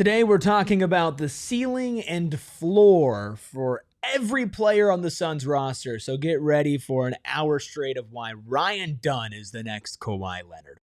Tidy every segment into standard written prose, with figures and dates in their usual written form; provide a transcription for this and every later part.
Today we're talking about the ceiling and floor for every player on the Suns roster. So get ready for an hour straight of why Ryan Dunn is the next Kawhi Leonard.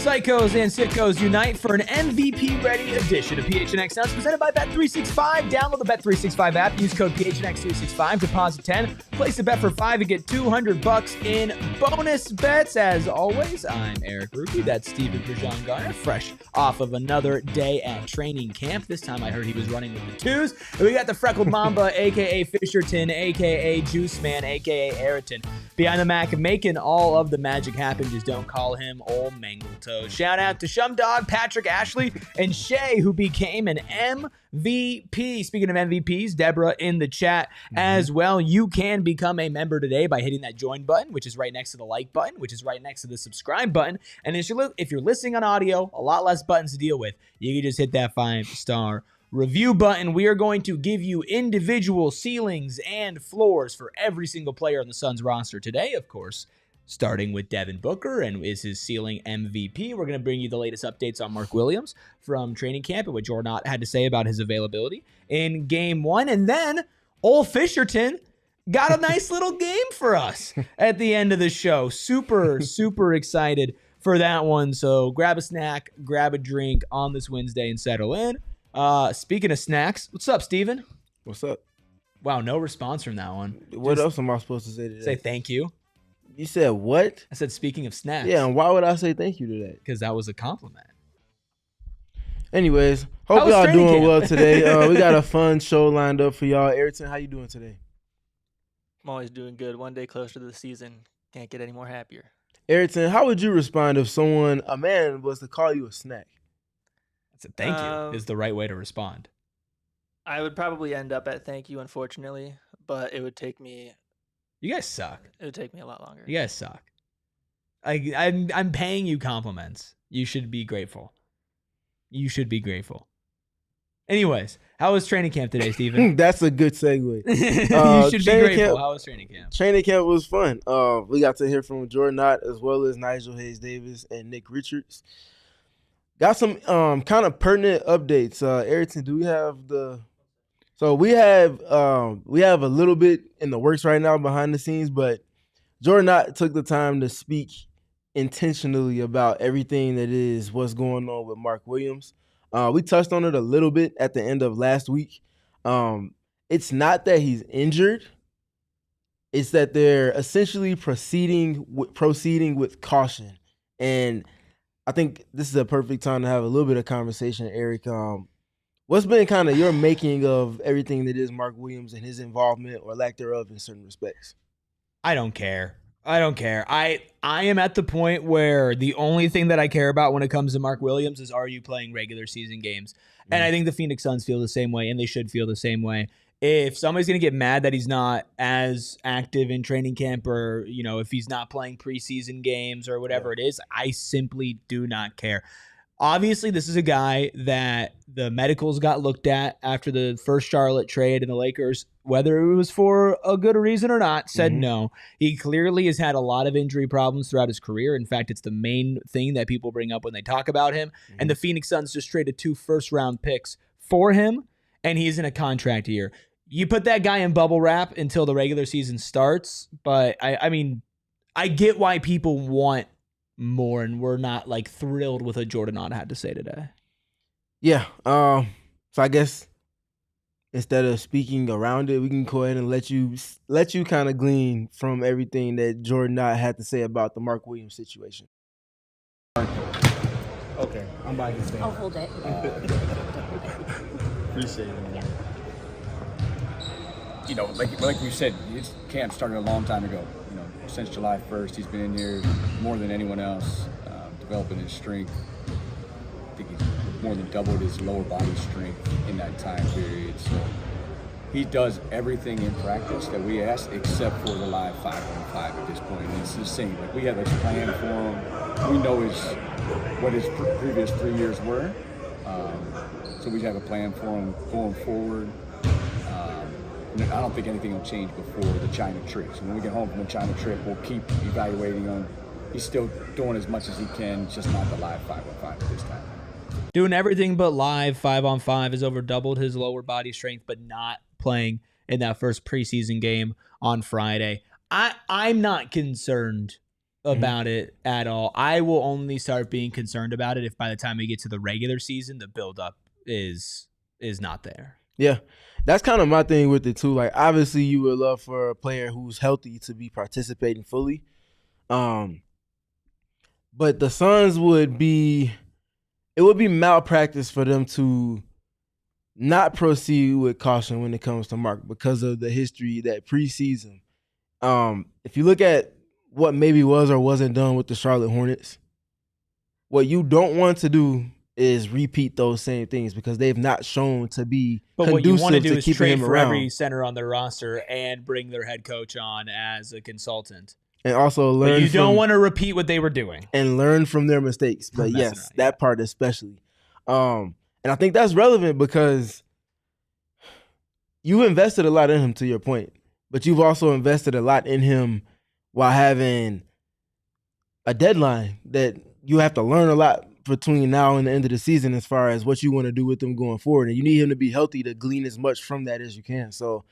Psychos and sickos unite for an MVP-ready edition of PHNX Suns presented by Bet365. Download the Bet365 app. Use code PHNX365. Deposit 10. Place a bet for 5 and get $200 in bonus bets. As always, I'm Erik ROTY. That's Stephen Garner, fresh off of another day at training camp. This time I heard he was running with the twos. And we got the Freckled Mamba, a.k.a. Fisherton, a.k.a. Juice Man, a.k.a. Aryton, behind the Mac, making all of the magic happen. Just don't call him Old Mangletoe. Shout out to Shumdog, Patrick, Ashley, and Shay, who became an MVP. Speaking of MVPs, Deborah in the chat as well. You can become a member today by hitting that join button, which is right next to the like button, which is right next to the subscribe button. And if you're listening on audio, a lot less buttons to deal with. You can just hit that 5-star review button. We are going to give you individual ceilings and floors for every single player on the Suns roster today, of course, starting with Devin Booker and is his ceiling MVP. We're going to bring you the latest updates on Mark Williams from training camp and what Durant had to say about his availability in game one. And then old Fisherton got a nice little game for us at the end of the show. Super, super excited for that one. So grab a snack, grab a drink on this Wednesday and settle in. Speaking of snacks, what's up, Steven? What's up? Wow, no response from that one. What else am I supposed to say today? Say thank you. You said what? I said speaking of snacks. Yeah, and why would I say thank you to that? Because that was a compliment. Anyways, hope y'all doing well today. We got a fun show lined up for y'all. Aryton, how you doing today? I'm always doing good. One day closer to the season. Can't get any more happier. Aryton, how would you respond if a man was to call you a snack? That's a thank you is the right way to respond. I would probably end up at thank you, unfortunately, but it would take me... You guys suck. It would take me a lot longer. You guys suck. I'm paying you compliments. You should be grateful. You should be grateful. Anyways, how was training camp today, Steven? That's a good segue. You should be grateful. How was training camp? Training camp was fun. We got to hear from Jordan Knott as well as Nigel Hayes-Davis and Nick Richards. Got some kind of pertinent updates. Aryton, do we have the... So we have a little bit in the works right now behind the scenes, but Jordan Knott took the time to speak intentionally about everything that is what's going on with Mark Williams. We touched on it a little bit at the end of last week. It's not that he's injured. It's that they're essentially proceeding with caution. And I think this is a perfect time to have a little bit of conversation, Erik. What's been kind of your making of everything that is Mark Williams and his involvement or lack thereof in certain respects? I don't care. I am at the point where the only thing that I care about when it comes to Mark Williams is, are you playing regular season games? And I think the Phoenix Suns feel the same way, and they should feel the same way. If somebody's going to get mad that he's not as active in training camp, or, if he's not playing preseason games or whatever it is, I simply do not care. Obviously, this is a guy that the medicals got looked at after the first Charlotte trade, and the Lakers, whether it was for a good reason or not, said no. He clearly has had a lot of injury problems throughout his career. In fact, it's the main thing that people bring up when they talk about him. And the Phoenix Suns just traded 2 first-round picks for him, and he's in a contract year. You put that guy in bubble wrap until the regular season starts, but I get why people want more, and we're not thrilled with what Jordan Knott had to say today. Yeah. So I guess instead of speaking around it, we can go ahead and let you kind of glean from everything that Jordan Knott had to say about the Mark Williams situation. Okay, I'm buying this thing. I'll hold it. Appreciate it. Yeah. like we said, his camp started a long time ago. Since July 1st, he's been in here more than anyone else, developing his strength. I think he's more than doubled his lower body strength in that time period. So he does everything in practice that we ask, except for the live 5-on-5 at this point. And it's the same. Like, we have a plan for him. We know what his previous 3 years were. So we have a plan for him going forward. I don't think anything will change before the China trip. So when we get home from the China trip, we'll keep evaluating him. He's still doing as much as he can, just not the live 5-on-5 at this time. Doing everything but live 5-on-5, has over doubled his lower body strength, but not playing in that first preseason game on Friday. I'm not concerned about it at all. I will only start being concerned about it if by the time we get to the regular season, the buildup is not there. Yeah, that's kind of my thing with it too. Like, obviously, you would love for a player who's healthy to be participating fully. But the Suns would be malpractice for them to not proceed with caution when it comes to Mark because of the history that preseason. If you look at what maybe was or wasn't done with the Charlotte Hornets, what you don't want to do is repeat those same things because they've not shown to be but what you want to do is trade for around. Every center on their roster and bring their head coach on as a consultant. And also learn. But you don't want to repeat what they were doing. And learn from their mistakes. But yes, that part especially. And I think that's relevant because you invested a lot in him, to your point. But you've also invested a lot in him while having a deadline that you have to learn a lot between now and the end of the season as far as what you want to do with him going forward. And you need him to be healthy to glean as much from that as you can. So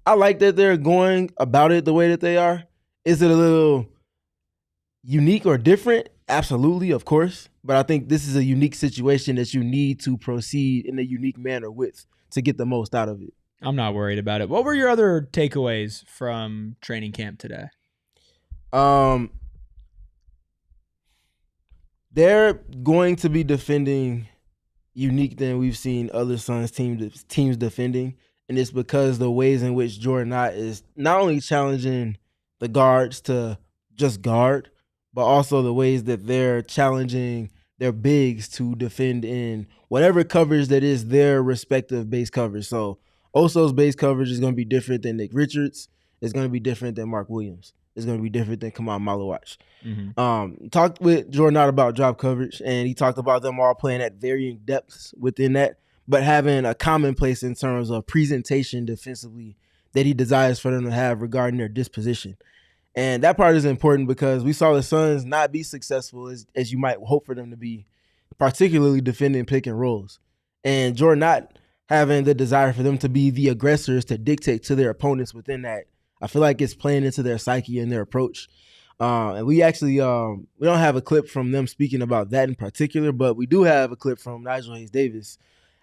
I like that they're going about it the way that they are. Is it a little unique or different? Absolutely, of course. But I think this is a unique situation that you need to proceed in a unique manner with to get the most out of it. I'm not worried about it. What were your other takeaways from training camp today? They're going to be defending unique than we've seen other Suns teams defending, and it's because the ways in which Jordan Knott is not only challenging the guards to just guard, but also the ways that they're challenging their bigs to defend in whatever coverage that is their respective base coverage. So Oso's base coverage is going to be different than Nick Richards. It's going to be different than Mark Williams. It's going to be different than Khaman Maluach. Talked with Jordan Knott about drop coverage, and he talked about them all playing at varying depths within that, but having a commonplace in terms of presentation defensively that he desires for them to have regarding their disposition. And that part is important because we saw the Suns not be successful as you might hope for them to be, particularly defending pick and rolls. And Jordan Knott having the desire for them to be the aggressors to dictate to their opponents within that, I feel like it's playing into their psyche and their approach. And we actually we don't have a clip from them speaking about that in particular, but we do have a clip from Nigel Hayes-Davis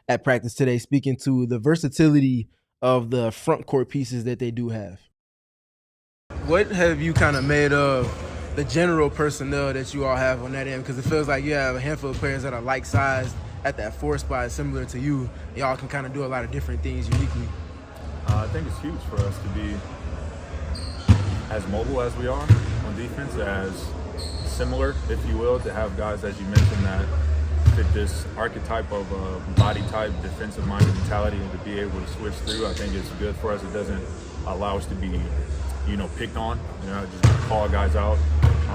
at practice today speaking to the versatility of the front court pieces that they do have. What have you kind of made of the general personnel that you all have on that end? Because it feels like you have a handful of players that are like-sized at that 4 spot, similar to you. Y'all can kind of do a lot of different things uniquely. I think it's huge for us to be as mobile as we are on defense, as similar, if you will, to have guys, as you mentioned, that fit this archetype of body type, defensive-minded mentality, and to be able to switch through. I think it's good for us. It doesn't allow us to be, picked on, just call guys out.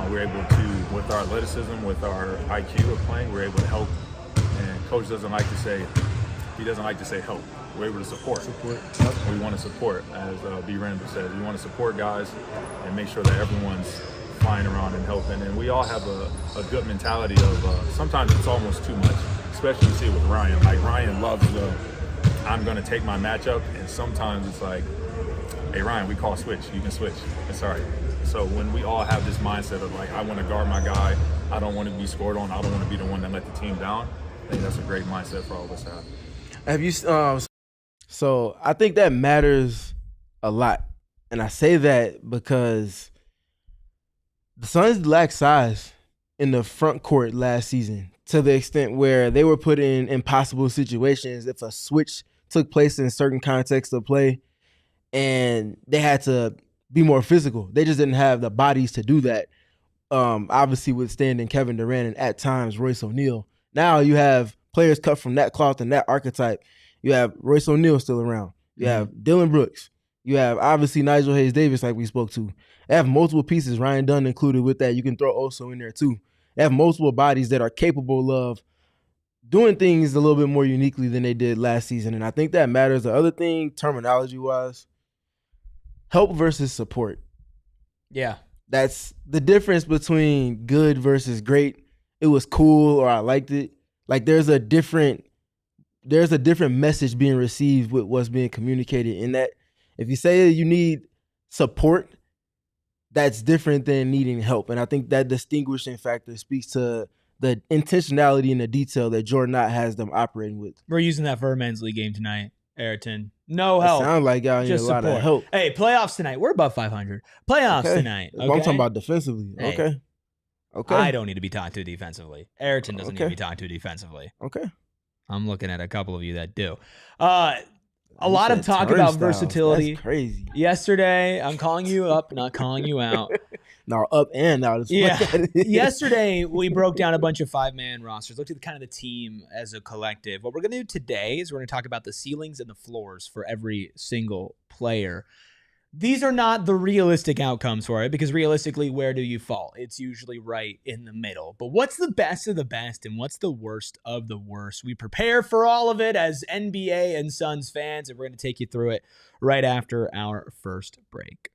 We're able to, with our athleticism, with our IQ of playing, we're able to help. And coach doesn't like to say help. We're able to support. We want to support, as B. Randall says. We want to support guys and make sure that everyone's flying around and helping. And we all have a good mentality of sometimes it's almost too much, especially you see it with Ryan. Like, Ryan loves I'm going to take my matchup, and sometimes it's like, hey, Ryan, we call switch. You can switch. It's all right. So when we all have this mindset of, like, I want to guard my guy, I don't want to be scored on, I don't want to be the one that let the team down, I think that's a great mindset for all of us to have. Have you So I think that matters a lot. And I say that because the Suns lacked size in the front court last season to the extent where they were put in impossible situations if a switch took place in certain contexts of play. and they had to be more physical. They just didn't have the bodies to do that. Obviously withstanding Kevin Durant and at times Royce O'Neal. Now you have players cut from that cloth and that archetype. You have Royce O'Neal still around. You have Dillon Brooks. You have obviously Nigel Hayes-Davis, like we spoke to. They have multiple pieces, Ryan Dunn included with that. You can throw Oso in there too. They have multiple bodies that are capable of doing things a little bit more uniquely than they did last season. And I think that matters. The other thing, terminology-wise, help versus support. Yeah. That's the difference between good versus great. It was cool or I liked it. Like there's a different message being received with what's being communicated in that. If you say you need support, that's different than needing help. And I think that distinguishing factor speaks to the intentionality and the detail that Jordan Knott has them operating with. We're using that for a men's league game tonight, Aryton. No help. Sounds like y'all need a lot of help. Hey, playoffs tonight. We're above 500. Playoffs tonight. Okay? I'm talking about defensively. Hey, Okay. I don't need to be talked to defensively. Aryton doesn't need to be talked to defensively. Okay. I'm looking at a couple of you that do. A lot of talk about versatility. That's crazy. Yesterday, I'm calling you up, not calling you out. No, up and out. Yeah. Yesterday, we broke down a bunch of 5-man rosters, looked at kind of the team as a collective. What we're going to do today is we're going to talk about the ceilings and the floors for every single player. These are not the realistic outcomes for it, because realistically, where do you fall? It's usually right in the middle. But what's the best of the best and what's the worst of the worst? We prepare for all of it as NBA and Suns fans, and we're going to take you through it right after our first break.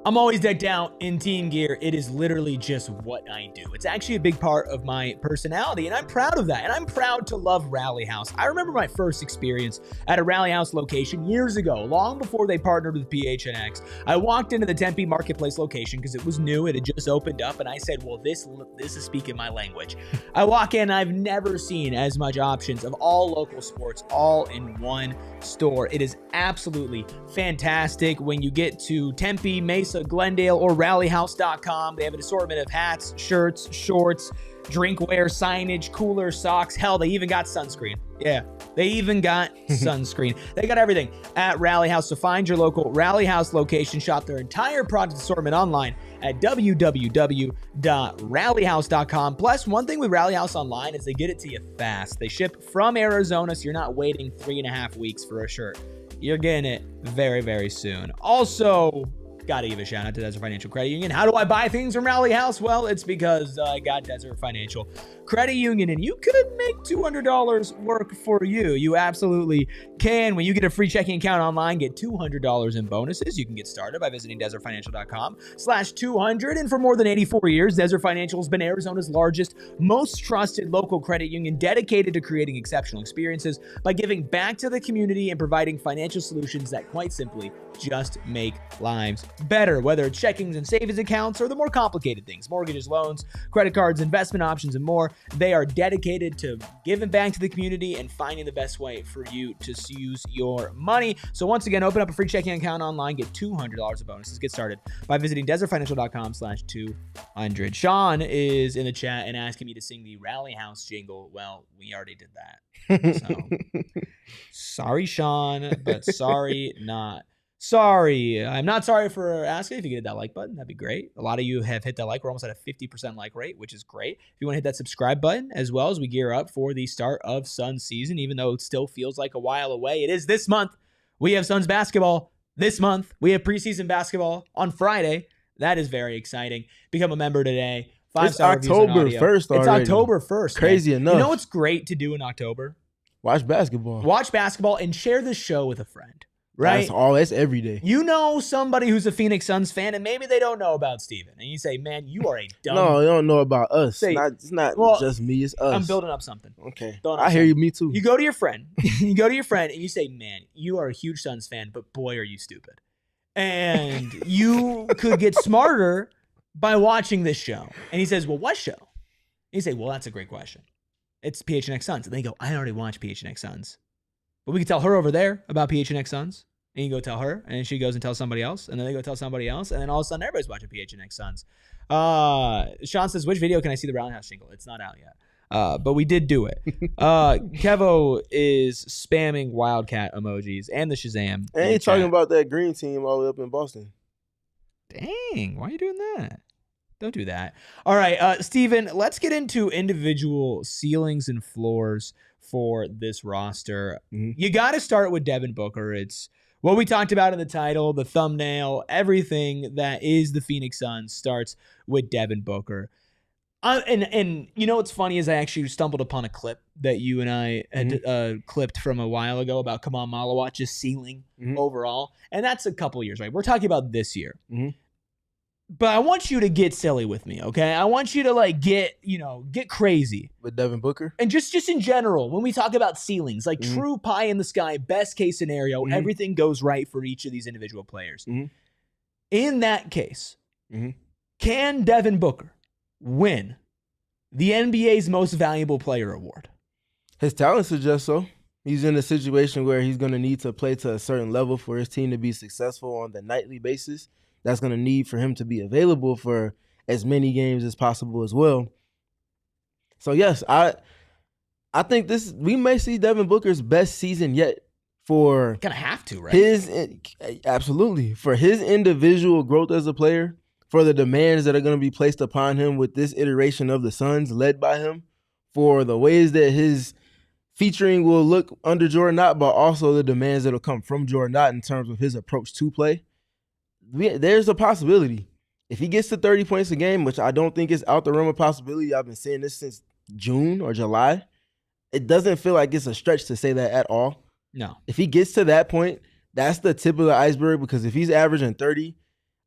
I'm always decked out in team gear. It is literally just what I do. It's actually a big part of my personality, and I'm proud of that. And I'm proud to love Rally House. I remember my first experience at a Rally House location years ago, long before they partnered with PHNX. I walked into the Tempe Marketplace location because it was new. It had just opened up, and I said, well, this is speaking my language. I walk in, and I've never seen as much options of all local sports all in one store. It is absolutely fantastic. When you get to Tempe, Mesa, Glendale, or rallyhouse.com, they have an assortment of hats, shirts, shorts, drinkware, signage, coolers, socks. Hell, they even got sunscreen. Yeah, they even got sunscreen. They got everything at Rally House. So find your local Rally House location. Shop their entire product assortment online at www.rallyhouse.com. Plus, one thing with Rally House online is they get it to you fast. They ship from Arizona, so you're not waiting 3.5 weeks for a shirt. You're getting it very, very soon. Also, gotta give a shout out to Desert Financial Credit Union. How do I buy things from Rally House? Well, it's because I got Desert Financial Credit Union, and you could make $200 work for you. You absolutely can. When you get a free checking account online, get $200 in bonuses. You can get started by visiting desertfinancial.com/200. And for more than 84 years, Desert Financial has been Arizona's largest, most trusted local credit union, dedicated to creating exceptional experiences by giving back to the community and providing financial solutions that quite simply just make lives better. Whether it's checkings and savings accounts or the more complicated things, mortgages, loans, credit cards, investment options, and more, they are dedicated to giving back to the community and finding the best way for you to use your money. So once again, open up a free checking account online, get $200 of bonuses. Get started by visiting desertfinancial.com/200. Sean is in the chat and asking me to sing the Rally House jingle. Well, we already did that. So sorry, Sean, but sorry not sorry. I'm not sorry for asking. If you could hit that like button, that'd be great. A lot of you have hit that like. We're almost at a 50% like rate, which is great. If you want to hit that subscribe button as well as we gear up for the start of Suns season, even though it still feels like a while away. It is this month. We have Suns basketball this month. We have preseason basketball on Friday. That is very exciting. Become a member today. It's October 1st already. It's October 1st. Crazy man. enough. You know what's great to do in October? Watch basketball. Watch basketball and share this show with a friend. Right? That's every day. You know somebody who's a Phoenix Suns fan, and maybe they don't know about Stephen. And you say, man, you are a dumb... No, they don't know about us. It's not just me, it's us. I'm building up something. Okay. I hear you, me too. You go to your friend. You go to your friend, and you say, man, you are a huge Suns fan, but boy, are you stupid. And you could get smarter by watching this show. And he says, well, what show? And you say, well, that's a great question. It's PHNX Suns. And they go, I already watch PHNX Suns. But we can tell her over there about PHNX Suns. And you go tell her. And she goes and tells somebody else. And then they go tell somebody else. And then all of a sudden, everybody's watching PHNX Suns. Sean says, which video can I see the Rally House jingle? It's not out yet. But we did do it. Kevo is spamming Wildcat emojis and the Shazam. And he's talking about that green team all the way up in Boston. Dang, why are you doing that? Don't do that. All right, Stephen, let's get into individual ceilings and floors for this roster. Mm-hmm. You got to start with Devin Booker. It's what we talked about in the title, the thumbnail, everything that is the Phoenix Suns starts with Devin Booker. And you know what's funny is I actually stumbled upon a clip that you and I had clipped from a while ago about Khaman Maluach just ceiling overall. And that's a couple years, right? We're talking about this year. Mm-hmm. But I want you to get silly with me, okay? I want you to like get crazy. With Devin Booker? And just in general, when we talk about ceilings, like true pie in the sky, best case scenario, everything goes right for each of these individual players. In that case, can Devin Booker win the NBA's Most Valuable Player award? His talent suggests so. He's in a situation where he's going to need to play to a certain level for his team to be successful on the nightly basis. That's going to need for him to be available for as many games as possible as well. So, yes, I think we may see Devin Booker's best season yet for kind of have to, right? Absolutely. For his individual growth as a player, for the demands that are going to be placed upon him with this iteration of the Suns led by him, for the ways that his featuring will look under Jordan Knott, but also the demands that will come from Jordan Knott in terms of his approach to play. There's a possibility. If he gets to 30 points a game, which I don't think is out the realm of possibility, I've been saying this since June or July, it doesn't feel like it's a stretch to say that at all. No. If he gets to that point, that's the tip of the iceberg, because if he's averaging 30,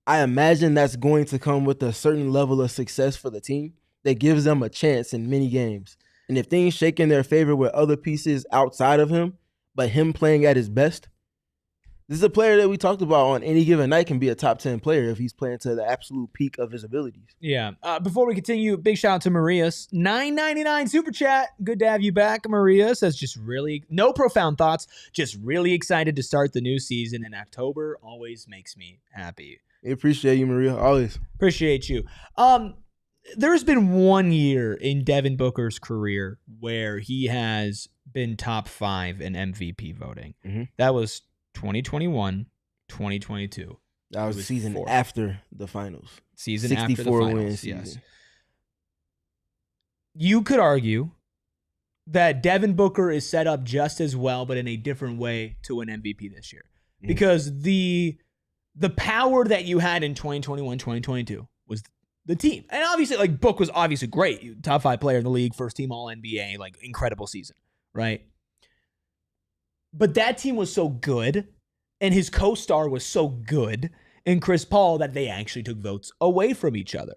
I imagine that's going to come with a certain level of success for the team that gives them a chance in many games. And if things shake in their favor with other pieces outside of him, but him playing at his best, this is a player that we talked about on any given night can be a top 10 player if he's playing to the absolute peak of his abilities. Yeah. Before we continue, big shout out to Maria's $9.99 super chat. Good to have you back, Maria. Says just really no profound thoughts, just really excited to start the new season, and October always makes me happy. I appreciate you, Maria. Always. Appreciate you. There's been 1 year in Devin Booker's career where he has been top 5 in MVP voting. That was 2021, 2022. That was the season after the finals. Season after the finals, wins yes. season. You could argue that Devin Booker is set up just as well, but in a different way to win MVP this year. Because the power that you had in 2021, 2022 was the team. And obviously, like, Book was obviously great. Top 5 player in the league, first team All-NBA, like, incredible season, right? But that team was so good, and his co-star was so good in Chris Paul that they actually took votes away from each other.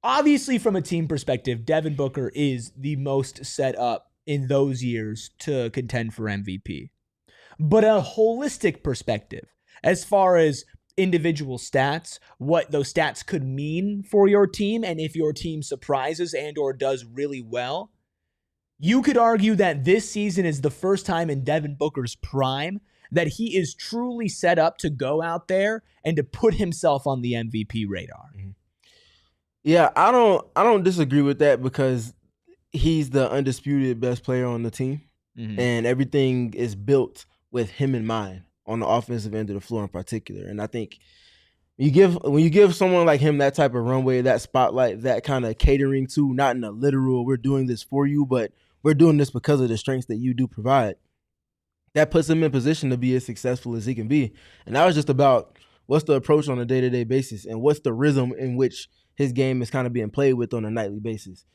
Obviously, from a team perspective, Devin Booker is the most set up in those years to contend for MVP. But a holistic perspective, as far as individual stats, what those stats could mean for your team, and if your team surprises and or does really well, you could argue that this season is the first time in Devin Booker's prime that he is truly set up to go out there and to put himself on the MVP radar. Yeah, I don't disagree with that, because he's the undisputed best player on the team, and everything is built with him in mind on the offensive end of the floor in particular. And I think when you give someone like him that type of runway, that spotlight, that kind of catering to, not in a literal, we're doing this for you, but we're doing this because of the strengths that you do provide, that puts him in position to be as successful as he can be. And that was just about what's the approach on a day-to-day basis and what's the rhythm in which his game is kind of being played with on a nightly basis.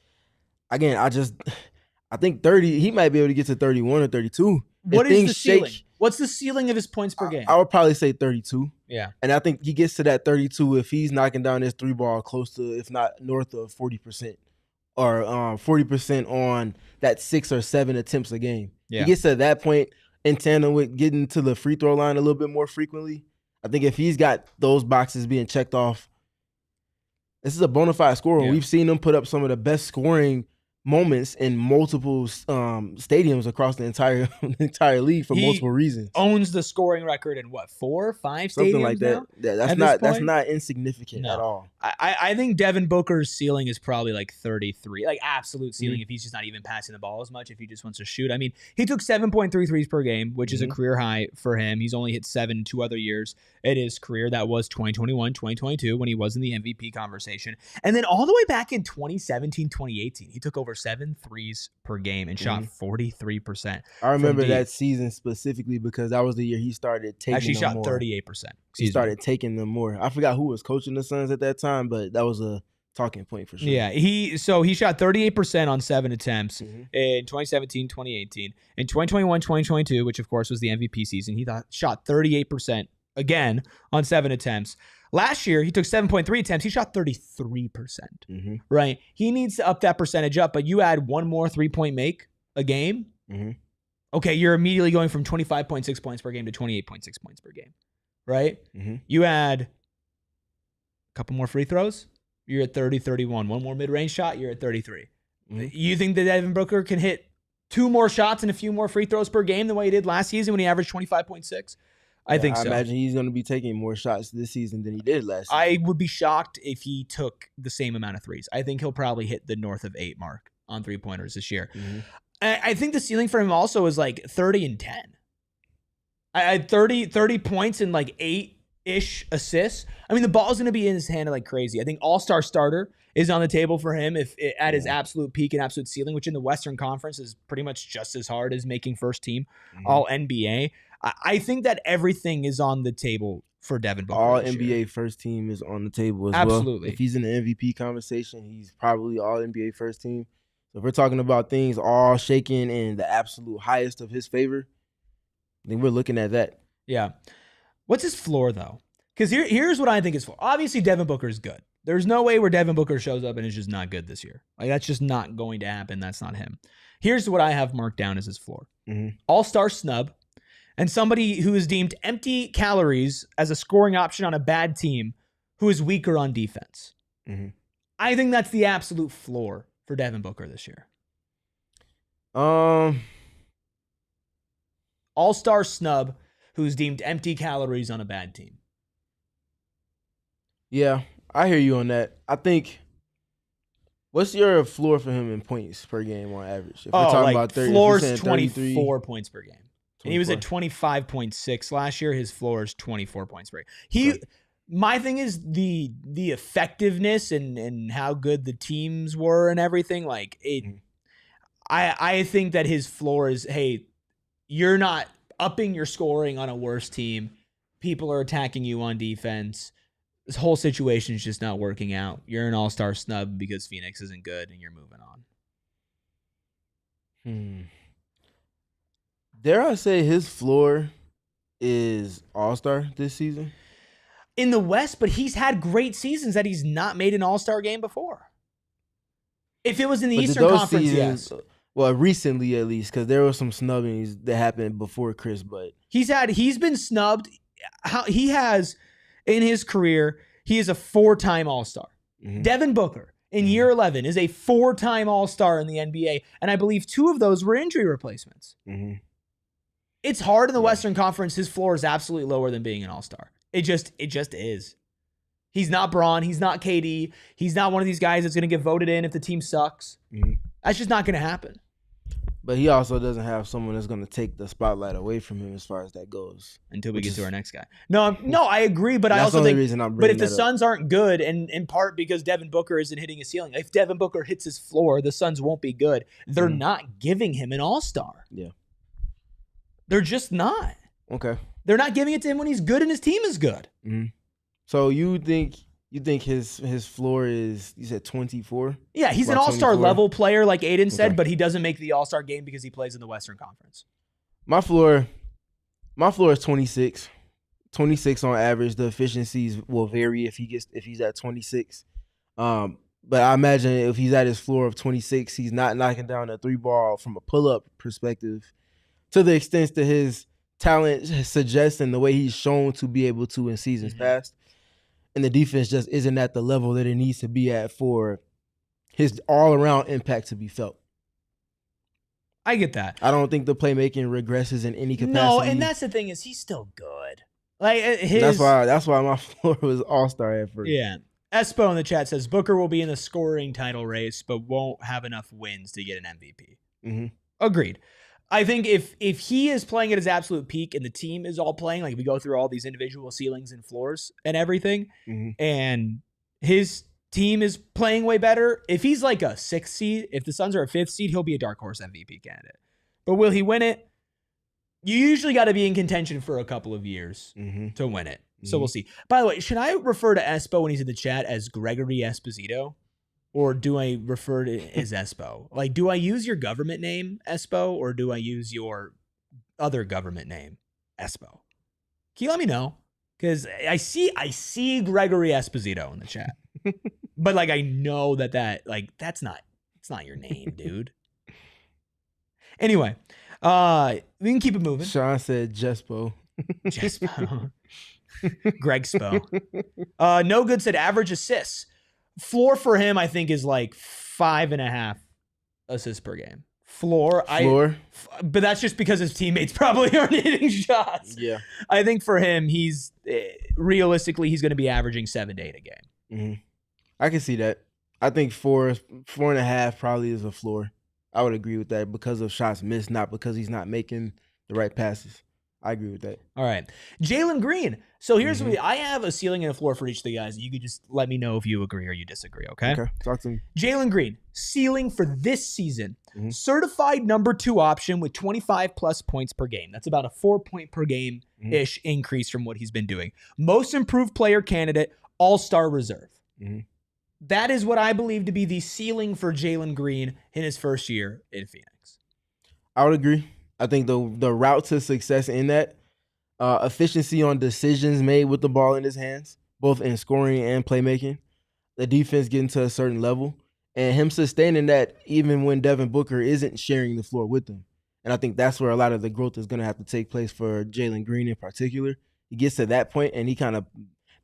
Again, I think 30, he might be able to get to 31 or 32. What is the ceiling? What's the ceiling of his points per game? I would probably say 32. Yeah. And I think he gets to that 32 if he's knocking down his 3-ball close to, if not north of 40%, or 40% on that 6 or 7 attempts a game. Yeah. He gets to that point in tandem with getting to the free throw line a little bit more frequently. I think if he's got those boxes being checked off, this is a bona fide scorer. Yeah. We've seen him put up some of the best scoring moments in multiple stadiums across the entire league for multiple reasons. Owns the scoring record in what, 4 or 5 stadiums? Something like that. Now? That's not insignificant at all. I think Devin Booker's ceiling is probably like 33, like absolute ceiling if he's just not even passing the ball as much, if he just wants to shoot. I mean, he took 7.3 threes per game, which is a career high for him. He's only hit 7 2 other years in his career. That was 2021, 2022 when he was in the MVP conversation. And then all the way back in 2017, 2018, he took over 7 threes per game and shot 43%. I remember that season specifically because that was the year he started taking Actually, them shot more. 38%. He started taking them more. I forgot who was coaching the Suns at that time, but that was a talking point for sure. Yeah, he shot 38% on 7 attempts in 2017, 2018. In 2021, 2022, which of course was the MVP season, he shot 38% again on 7 attempts. Last year, he took 7.3 attempts. He shot 33%, right? He needs to up that percentage up, but you add one more three-point make a game, okay, you're immediately going from 25.6 points per game to 28.6 points per game, right? You add a couple more free throws, you're at 30, 31. One more mid-range shot, you're at 33. You think that Devin Booker can hit 2 more shots and a few more free throws per game the way he did last season when he averaged 25.6? I think so. I imagine he's going to be taking more shots this season than he did last season. I would be shocked if he took the same amount of threes. I think he'll probably hit the north of 8 mark on three-pointers this year. I think the ceiling for him also is like 30 and 10. I had 30 points and like 8-ish assists. I mean, the ball's going to be in his hand like crazy. I think all-star starter is on the table for him at his absolute peak and absolute ceiling, which in the Western Conference is pretty much just as hard as making first team all NBA. I think that everything is on the table for Devin Booker. All NBA first team is on the table as well. Absolutely. If he's in the MVP conversation, he's probably all NBA first team. So if we're talking about things all shaking in the absolute highest of his favor, then we're looking at that. Yeah. What's his floor, though? Because here's what I think his floor. Obviously, Devin Booker is good. There's no way where Devin Booker shows up and is just not good this year. Like, that's just not going to happen. That's not him. Here's what I have marked down as his floor. All-star snub. And somebody who is deemed empty calories as a scoring option on a bad team who is weaker on defense. I think that's the absolute floor for Devin Booker this year. All-star snub who's deemed empty calories on a bad team. Yeah, I hear you on that. I think, what's your floor for him in points per game on average? If we're talking about 30, floor's 24 points per game. And he was at 25.6 last year. His floor is 24 points per game. My thing is the effectiveness and how good the teams were and everything. Like it, I think that his floor is, hey, you're not upping your scoring on a worse team. People are attacking you on defense. This whole situation is just not working out. You're an all-star snub because Phoenix isn't good and you're moving on. Dare I say his floor is all-star this season? In the West, but he's had great seasons that he's not made an all-star game before. If it was in the Eastern Conference, yes. Well, recently at least, because there were some snubbings that happened before Chris, but he's been snubbed. He has, in his career, he is a 4-time all-star. Devin Booker, in year 11, is a 4-time all-star in the NBA, and I believe 2 of those were injury replacements. It's hard in the Western Conference. His floor is absolutely lower than being an all-star. It just is. He's not Braun. He's not KD. He's not one of these guys that's going to get voted in if the team sucks. That's just not going to happen. But he also doesn't have someone that's going to take the spotlight away from him as far as that goes. Until we get to our next guy. No, I agree, but I That's also the only think. reason I'm But if bringing the that up. Suns aren't good, and in part because Devin Booker isn't hitting his ceiling, if Devin Booker hits his floor, the Suns won't be good. They're not giving him an all-star. Yeah. They're just not. Okay. They're not giving it to him when he's good and his team is good. So you think his floor is, you said 24? Yeah, he's an About all-star 24? level player, like Aryton said, Okay. but he doesn't make the all-star game because he plays in the Western Conference. My floor is 26. 26 on average. The efficiencies will vary if he's at 26. But I imagine if he's at his floor of 26, he's not knocking down a 3-ball from a pull-up perspective to the extent that his talent suggests and the way he's shown to be able to in seasons past. And the defense just isn't at the level that it needs to be at for his all-around impact to be felt. I get that. I don't think the playmaking regresses in any capacity. No, and that's the thing is he's still good. Like That's why my floor was all-star at first. Yeah. Espo in the chat says Booker will be in the scoring title race, but won't have enough wins to get an MVP. Mm-hmm. Agreed. I think if he is playing at his absolute peak and the team is all playing, like we go through all these individual ceilings and floors and everything, and his team is playing way better, if he's like a 6th seed, if the Suns are a 5th seed, he'll be a dark horse MVP candidate. But will he win it? You usually got to be in contention for a couple of years to win it. So we'll see. By the way, should I refer to Espo when he's in the chat as Gregory Esposito? Or do I refer to as Espo? Like, do I use your government name, Espo, or do I use your other government name, Espo? Can you let me know? Because I see Gregory Esposito in the chat. But like I know that's not your name, dude. Anyway, we can keep it moving. Sean said Jespo. Jespo. Greg Spo. No Good said average assists. Floor for him, I think, is like 5.5 assists per game. Floor. But that's just because his teammates probably aren't hitting shots. Yeah. I think for him, he's realistically, he's going to be averaging 7 to 8 a game. I can see that. I think 4.5 probably is a floor. I would agree with that because of shots missed, not because he's not making the right passes. I agree with that. All right. Jalen Green. So here's what I have a ceiling and a floor for each of the guys. You could just let me know if you agree or you disagree, okay? Okay, talk to me. Jalen Green, ceiling for this season. Certified number 2 option with 25 plus points per game. That's about a 4-point per game-ish increase from what he's been doing. Most improved player candidate, all-star reserve. That is what I believe to be the ceiling for Jalen Green in his first year in Phoenix. I would agree. I think the route to success in that, efficiency on decisions made with the ball in his hands, both in scoring and playmaking, the defense getting to a certain level, and him sustaining that even when Devin Booker isn't sharing the floor with them. And I think that's where a lot of the growth is going to have to take place for Jalen Green in particular. He gets to that point and he kind of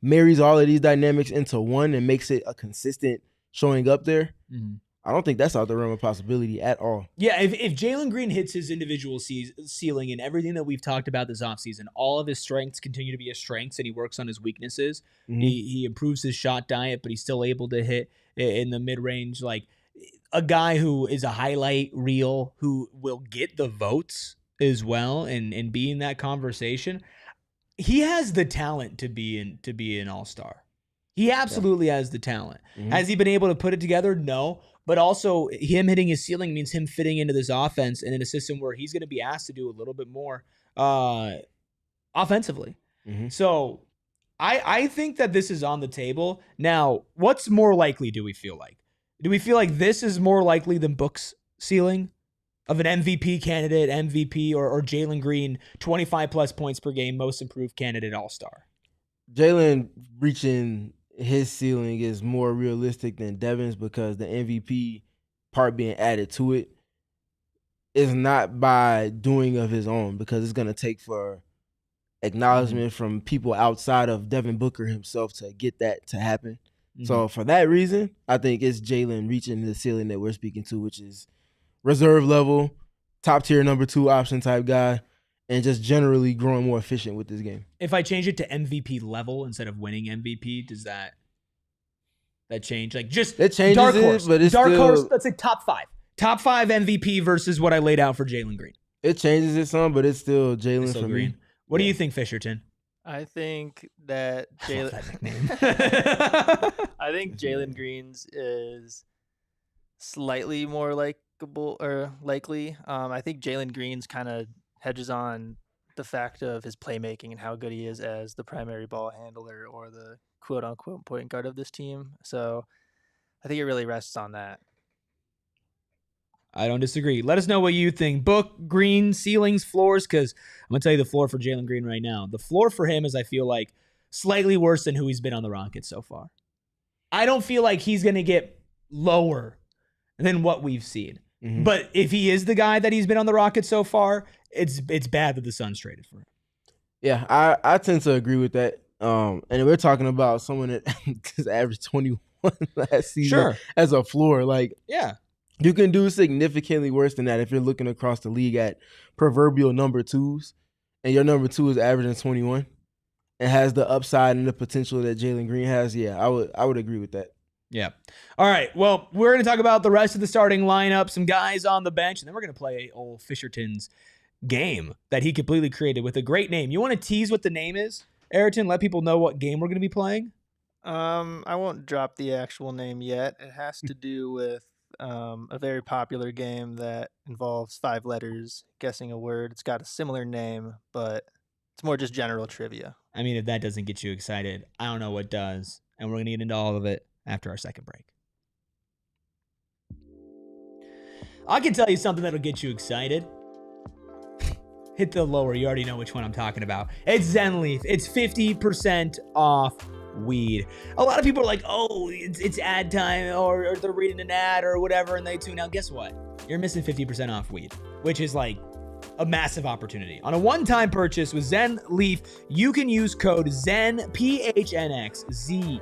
marries all of these dynamics into one and makes it a consistent showing up there. I don't think that's out the realm of possibility at all. Yeah, if Jalen Green hits his individual ceiling and everything that we've talked about this offseason, all of his strengths continue to be his strengths and he works on his weaknesses. He improves his shot diet, but he's still able to hit in the mid-range. Like a guy who is a highlight reel who will get the votes as well and be in that conversation. He has the talent to be an all-star. He absolutely has the talent. Has he been able to put it together? No. But also, him hitting his ceiling means him fitting into this offense and in a system where he's going to be asked to do a little bit more offensively. So I think that this is on the table. Now, what's more likely do we feel like? Do we feel like this is more likely than Book's ceiling of an MVP candidate, MVP, or Jalen Green, 25-plus points per game, most improved candidate, all-star? Jalen reaching his ceiling is more realistic than Devin's because the MVP part being added to it is not by doing of his own, because it's going to take for acknowledgement from people outside of Devin Booker himself to get that to happen. So for that reason, I think it's Jalen reaching the ceiling that we're speaking to, which is reserve level, top tier number 2 option type guy, and just generally growing more efficient with this game. If I change it to MVP level instead of winning MVP, does that change? Like just it changes dark horse, but it's dark still, horse. Let's say top 5 MVP versus what I laid out for Jalen Green. It changes it some, but it's still Jalen for Green. me. What do you think, Fisherton? I think that Jalen. I think Jalen Green's is slightly more likable or likely. I think Jalen Green's kind of hedges on the fact of his playmaking and how good he is as the primary ball handler or the quote unquote point guard of this team. So I think it really rests on that. I don't disagree. Let us know what you think. Book, Green, ceilings, floors, because I'm going to tell you the floor for Jalen Green right now. The floor for him is, I feel like, slightly worse than who he's been on the Rockets so far. I don't feel like he's going to get lower than what we've seen. But if he is the guy that he's been on the Rockets so far, it's bad that the Suns traded for him. Yeah, I tend to agree with that. And we're talking about someone that just averaged 21 last season as a floor. Like, yeah. You can do significantly worse than that if you're looking across the league at proverbial number 2s, and your number 2 is averaging 21. and has the upside and the potential that Jalen Green has, yeah, I would agree with that. Yeah. All right. Well, we're going to talk about the rest of the starting lineup, some guys on the bench, and then we're going to play old Fisherton's game that he completely created with a great name. You want to tease what the name is, Aryton? Let people know what game we're going to be playing? I won't drop the actual name yet. It has to do with a very popular game that involves 5 letters, guessing a word. It's got a similar name, but it's more just general trivia. I mean, if that doesn't get you excited, I don't know what does. And we're going to get into all of it after our second break. I can tell you something that'll get you excited. Hit the lower. You already know which one I'm talking about. It's Zenleaf. It's 50% off weed. A lot of people are like, oh, it's ad time, or they're reading an ad or whatever, and they tune out. Guess what? You're missing 50% off weed, which is like a massive opportunity. On a one-time purchase with Zenleaf, you can use code ZEN, PHNX, ZEN,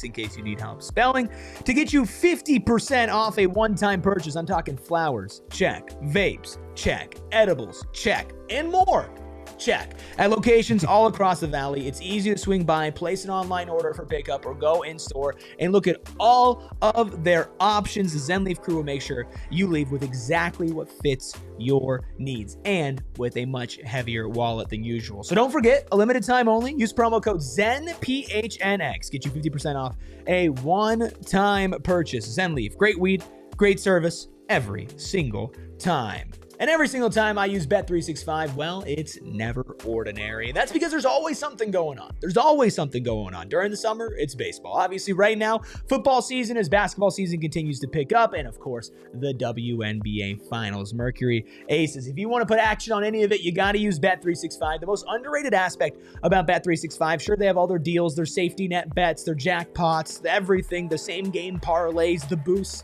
in case you need help spelling, to get you 50% off a one-time purchase. I'm talking flowers, check. Vapes, check. Edibles, check. And more. Check. At locations all across the valley, it's easy to swing by, place an online order for pickup, or go in store and look at all of their options. The Zenleaf crew will make sure you leave with exactly what fits your needs and with a much heavier wallet than usual. So don't forget, a limited time only. Use promo code ZENPHNX. Get you 50% off a one-time purchase. Zenleaf, great weed, great service every single time. And every single time I use Bet365, well, it's never ordinary. And that's because there's always something going on. There's always something going on. During the summer, it's baseball. Obviously, right now, football season as basketball season continues to pick up. And, of course, the WNBA Finals. Mercury Aces. If you want to put action on any of it, you got to use Bet365. The most underrated aspect about Bet365, sure, they have all their deals, their safety net bets, their jackpots, everything, the same game parlays, the boosts.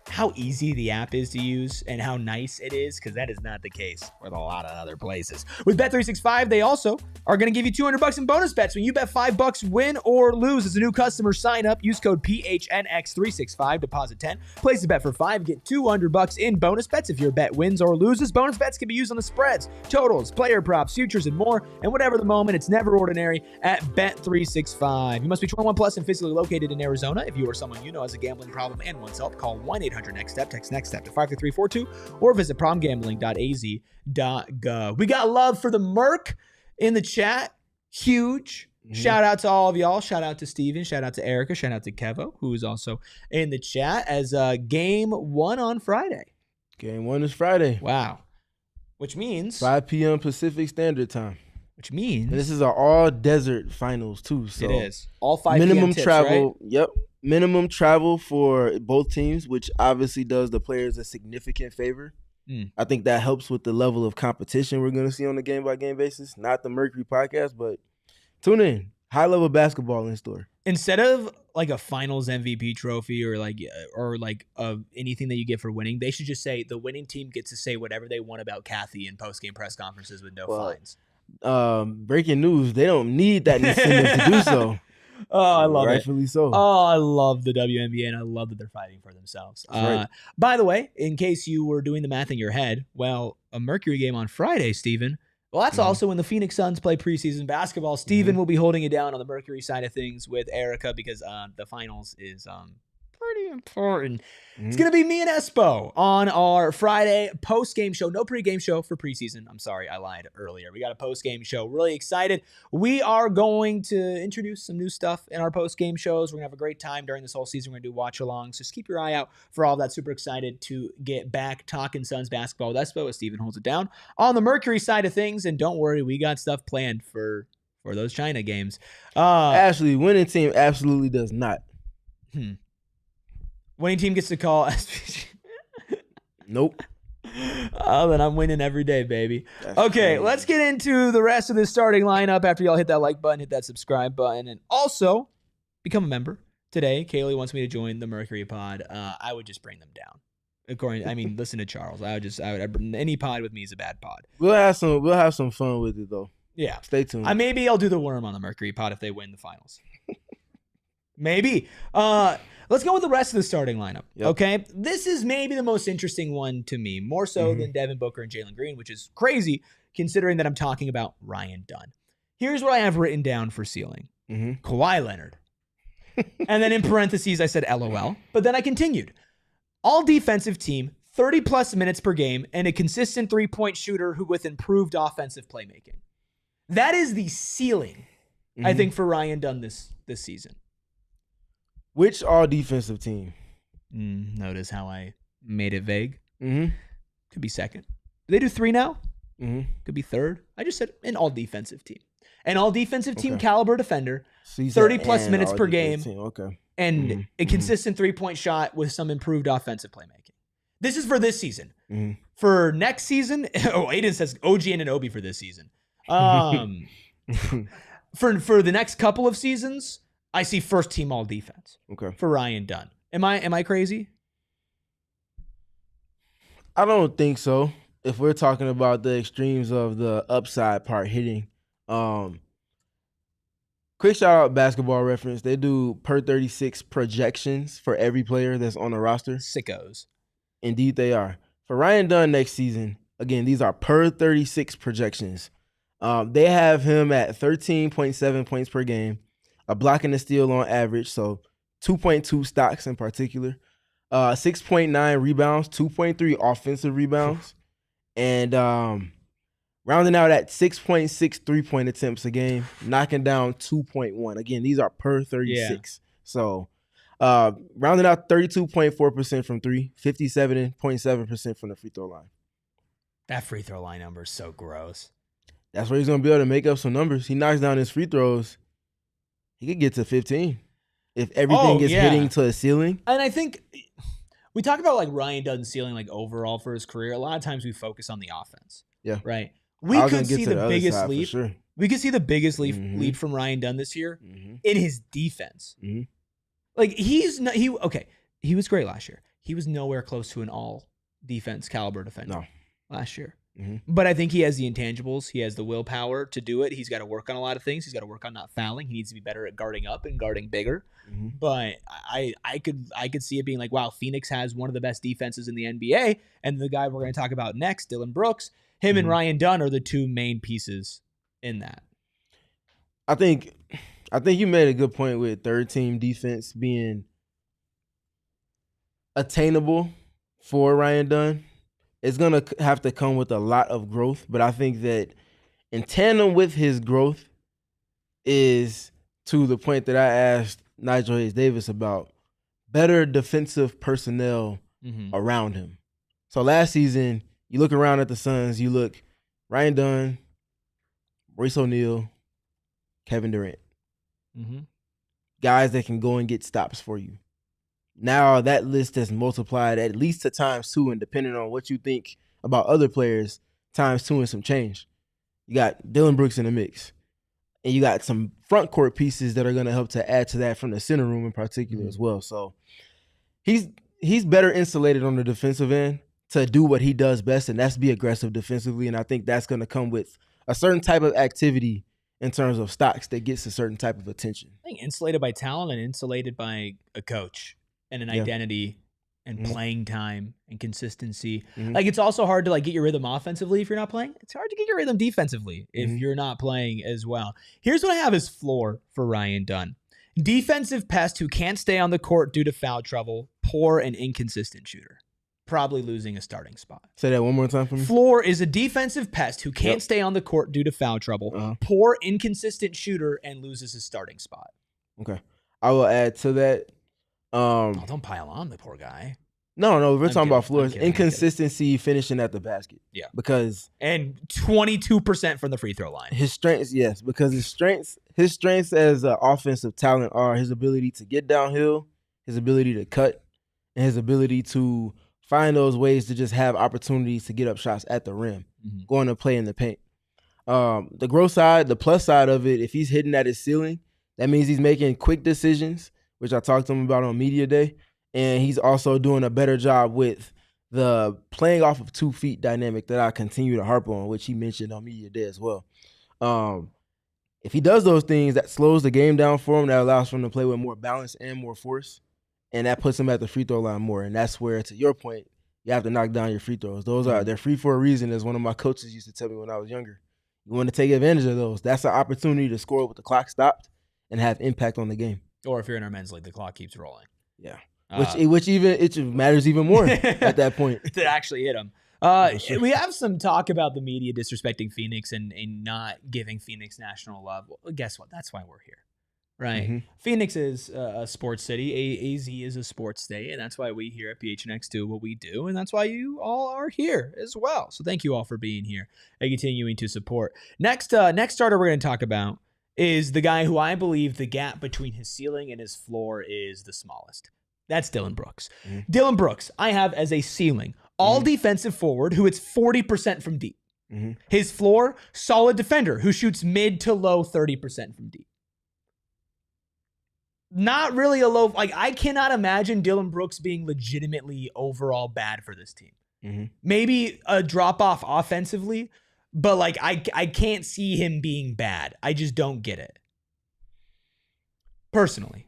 How easy the app is to use and how nice it is, because that is not the case with a lot of other places. With Bet365, they also are going to give you $200 in bonus bets when you bet $5, win or lose. As a new customer, sign up, use code PHNX365, deposit 10, place a bet for 5, get $200 in bonus bets if your bet wins or loses. Bonus bets can be used on the spreads, totals, player props, futures, and more. And whatever the moment, it's never ordinary at Bet365. You must be 21 plus and physically located in Arizona. If you or someone you know has a gambling problem and wants help, call 1-800-NEXT-STEP, text NEXT STEP to 53342, or visit promgambling.az.gov. We got love for the Merc in the chat. Huge. Shout out to all of y'all. Shout out to Stephen. Shout out to Erica. Shout out to Kevo, who is also in the chat, as game 1 on Friday. Game 1 is Friday. Wow. Which means 5 p.m. Pacific Standard Time. Which means And this is our all desert finals too. So it is. All 5 minimum p.m. tips, travel. right? Yep. Minimum travel for both teams, which obviously does the players a significant favor. I think that helps with the level of competition we're going to see on a game-by-game basis. Not the Mercury podcast, but tune in. High-level basketball in store. Instead of like a finals MVP trophy or anything that you get for winning, they should just say the winning team gets to say whatever they want about Kathy in post-game press conferences with no fines. Breaking news, they don't need that incentive to do so. Oh, I love it. Rightfully so. Oh, I love the WNBA, and I love that they're fighting for themselves. Right. By the way, in case you were doing the math in your head, well, a Mercury game on Friday, Stephen. Well, that's also when the Phoenix Suns play preseason basketball. Stephen will be holding it down on the Mercury side of things with Erica because the finals is pretty important. It's going to be me and Espo on our Friday post-game show. No pre-game show for preseason. I'm sorry, I lied earlier. We got a post-game show. Really excited. We are going to introduce some new stuff in our post-game shows. We're going to have a great time during this whole season. We're going to do watch-alongs. Just keep your eye out for all that. Super excited to get back talking Suns basketball with Espo as Stephen holds it down on the Mercury side of things. And don't worry, we got stuff planned for those China games. Actually, winning team absolutely does not. Winning team gets to call SPG. Nope. Oh, then I'm winning every day, baby. That's okay, crazy. let's get into the rest of this starting lineup after y'all hit that like button, hit that subscribe button, and also become a member. Today, Kaylee wants me to join the Mercury pod. I would just bring them down. Listen to Charles. I would any pod with me is a bad pod. We'll have some fun with it though. Yeah. Stay tuned. Maybe I'll do the worm on the Mercury pod if they win the finals. Maybe. Let's go with the rest of the starting lineup. Yep. Okay. This is maybe the most interesting one to me, more so than Devin Booker and Jalen Green, which is crazy considering that I'm talking about Ryan Dunn. Here's what I have written down for ceiling. Kawhi Leonard. And then in parentheses, I said LOL. But then I continued. All defensive team, 30-plus minutes per game, and a consistent three-point shooter who with improved offensive playmaking. That is the ceiling, I think, for Ryan Dunn this season. Which all defensive team? Notice how I made it vague. Mm-hmm. Could be second. Do they do 3 now? Mm-hmm. Could be third. I just said an all defensive team. An all defensive team caliber defender, 30-plus minutes per game, and a consistent three-point shot with some improved offensive playmaking. This is for this season. For next season, Aiden says OG Anunoby for this season. For the next couple of seasons, I see first team all defense. For Ryan Dunn. Am I crazy? I don't think so. If we're talking about the extremes of the upside part hitting. Quick shout out Basketball Reference. They do per 36 projections for every player that's on the roster. Sickos. Indeed they are. For Ryan Dunn next season, again, these are per 36 projections. They have him at 13.7 points per game, a block and a steal on average, so 2.2 stocks in particular, 6.9 rebounds, 2.3 offensive rebounds, and rounding out at 6.6 three-point attempts a game, knocking down 2.1. Again, these are per 36. Yeah. So rounding out 32.4% from three, 57.7% from the free throw line. That free throw line number is so gross. That's where he's going to be able to make up some numbers. He knocks down his free throws. He could get to 15 if everything is hitting to a ceiling. And I think we talk about like Ryan Dunn's ceiling like overall for his career. A lot of times we focus on the offense. Yeah. Right. We could see the biggest leap. Sure. We could see the biggest leap from Ryan Dunn this year in his defense. Like he was great last year. He was nowhere close to an all defense caliber defender last year. But I think he has the intangibles. He has the willpower to do it. He's got to work on a lot of things. He's got to work on not fouling. He needs to be better at guarding up and guarding bigger. But I could see it being like, wow, Phoenix has one of the best defenses in the NBA. And the guy we're going to talk about next, Dillon Brooks, him and Ryan Dunn are the two main pieces in that. I think you made a good point with third team defense being attainable for Ryan Dunn. It's going to have to come with a lot of growth, but I think that in tandem with his growth is to the point that I asked Nigel Hayes-Davis about better defensive personnel around him. So last season, you look around at the Suns, you look Ryan Dunn, Royce O'Neal, Kevin Durant. Guys that can go and get stops for you. Now that list has multiplied at least to ×2, and depending on what you think about other players, ×2 and some change. You got Dillon Brooks in the mix. And you got some front court pieces that are going to help to add to that from the center room in particular as well. So he's better insulated on the defensive end to do what he does best, and that's be aggressive defensively. And I think that's going to come with a certain type of activity in terms of stocks that gets a certain type of attention. I think insulated by talent and insulated by a coach and an identity and playing time and consistency. Like it's also hard to like get your rhythm offensively if you're not playing. It's hard to get your rhythm defensively if you're not playing as well. Here's what I have as floor for Ryan Dunn. Defensive pest who can't stay on the court due to foul trouble, poor and inconsistent shooter. Probably losing a starting spot. Say that one more time for me. Floor is a defensive pest who can't stay on the court due to foul trouble, poor, inconsistent shooter, and loses his starting spot. Okay. I will add to that. Don't pile on the poor guy. No, we're talking about floors. Inconsistency finishing at the basket. Yeah. And 22% from the free throw line. His strengths, yes, because his strengths as an offensive talent are his ability to get downhill, his ability to cut, and his ability to find those ways to just have opportunities to get up shots at the rim, going to play in the paint. The growth side, the plus side of it, if he's hitting at his ceiling, that means he's making quick decisions, which I talked to him about on Media Day. And he's also doing a better job with the playing off of 2 feet dynamic that I continue to harp on, which he mentioned on Media Day as well. If he does those things, that slows the game down for him. That allows for him to play with more balance and more force. And that puts him at the free throw line more. And that's where, to your point, you have to knock down your free throws. They're free for a reason, as one of my coaches used to tell me when I was younger. You want to take advantage of those. That's an opportunity to score with the clock stopped and have impact on the game. Or if you're in our men's league, the clock keeps rolling. Yeah. Which matters even more at that point. To actually hit them. Sure. We have some talk about the media disrespecting Phoenix and not giving Phoenix national love. Well, guess what? That's why we're here, right? Mm-hmm. Phoenix is a sports city. AZ is a sports state, and that's why we here at PHNX do what we do, and that's why you all are here as well. So thank you all for being here and continuing to support. Next starter we're going to talk about is the guy who I believe the gap between his ceiling and his floor is the smallest. That's Dillon Brooks. Mm-hmm. Dillon Brooks, I have as a ceiling. All defensive forward who hits 40% from deep. Mm-hmm. His floor, solid defender who shoots mid to low 30% from deep. Not really a low, I cannot imagine Dillon Brooks being legitimately overall bad for this team. Mm-hmm. Maybe a drop off offensively, but I can't see him being bad. I just don't get it. Personally.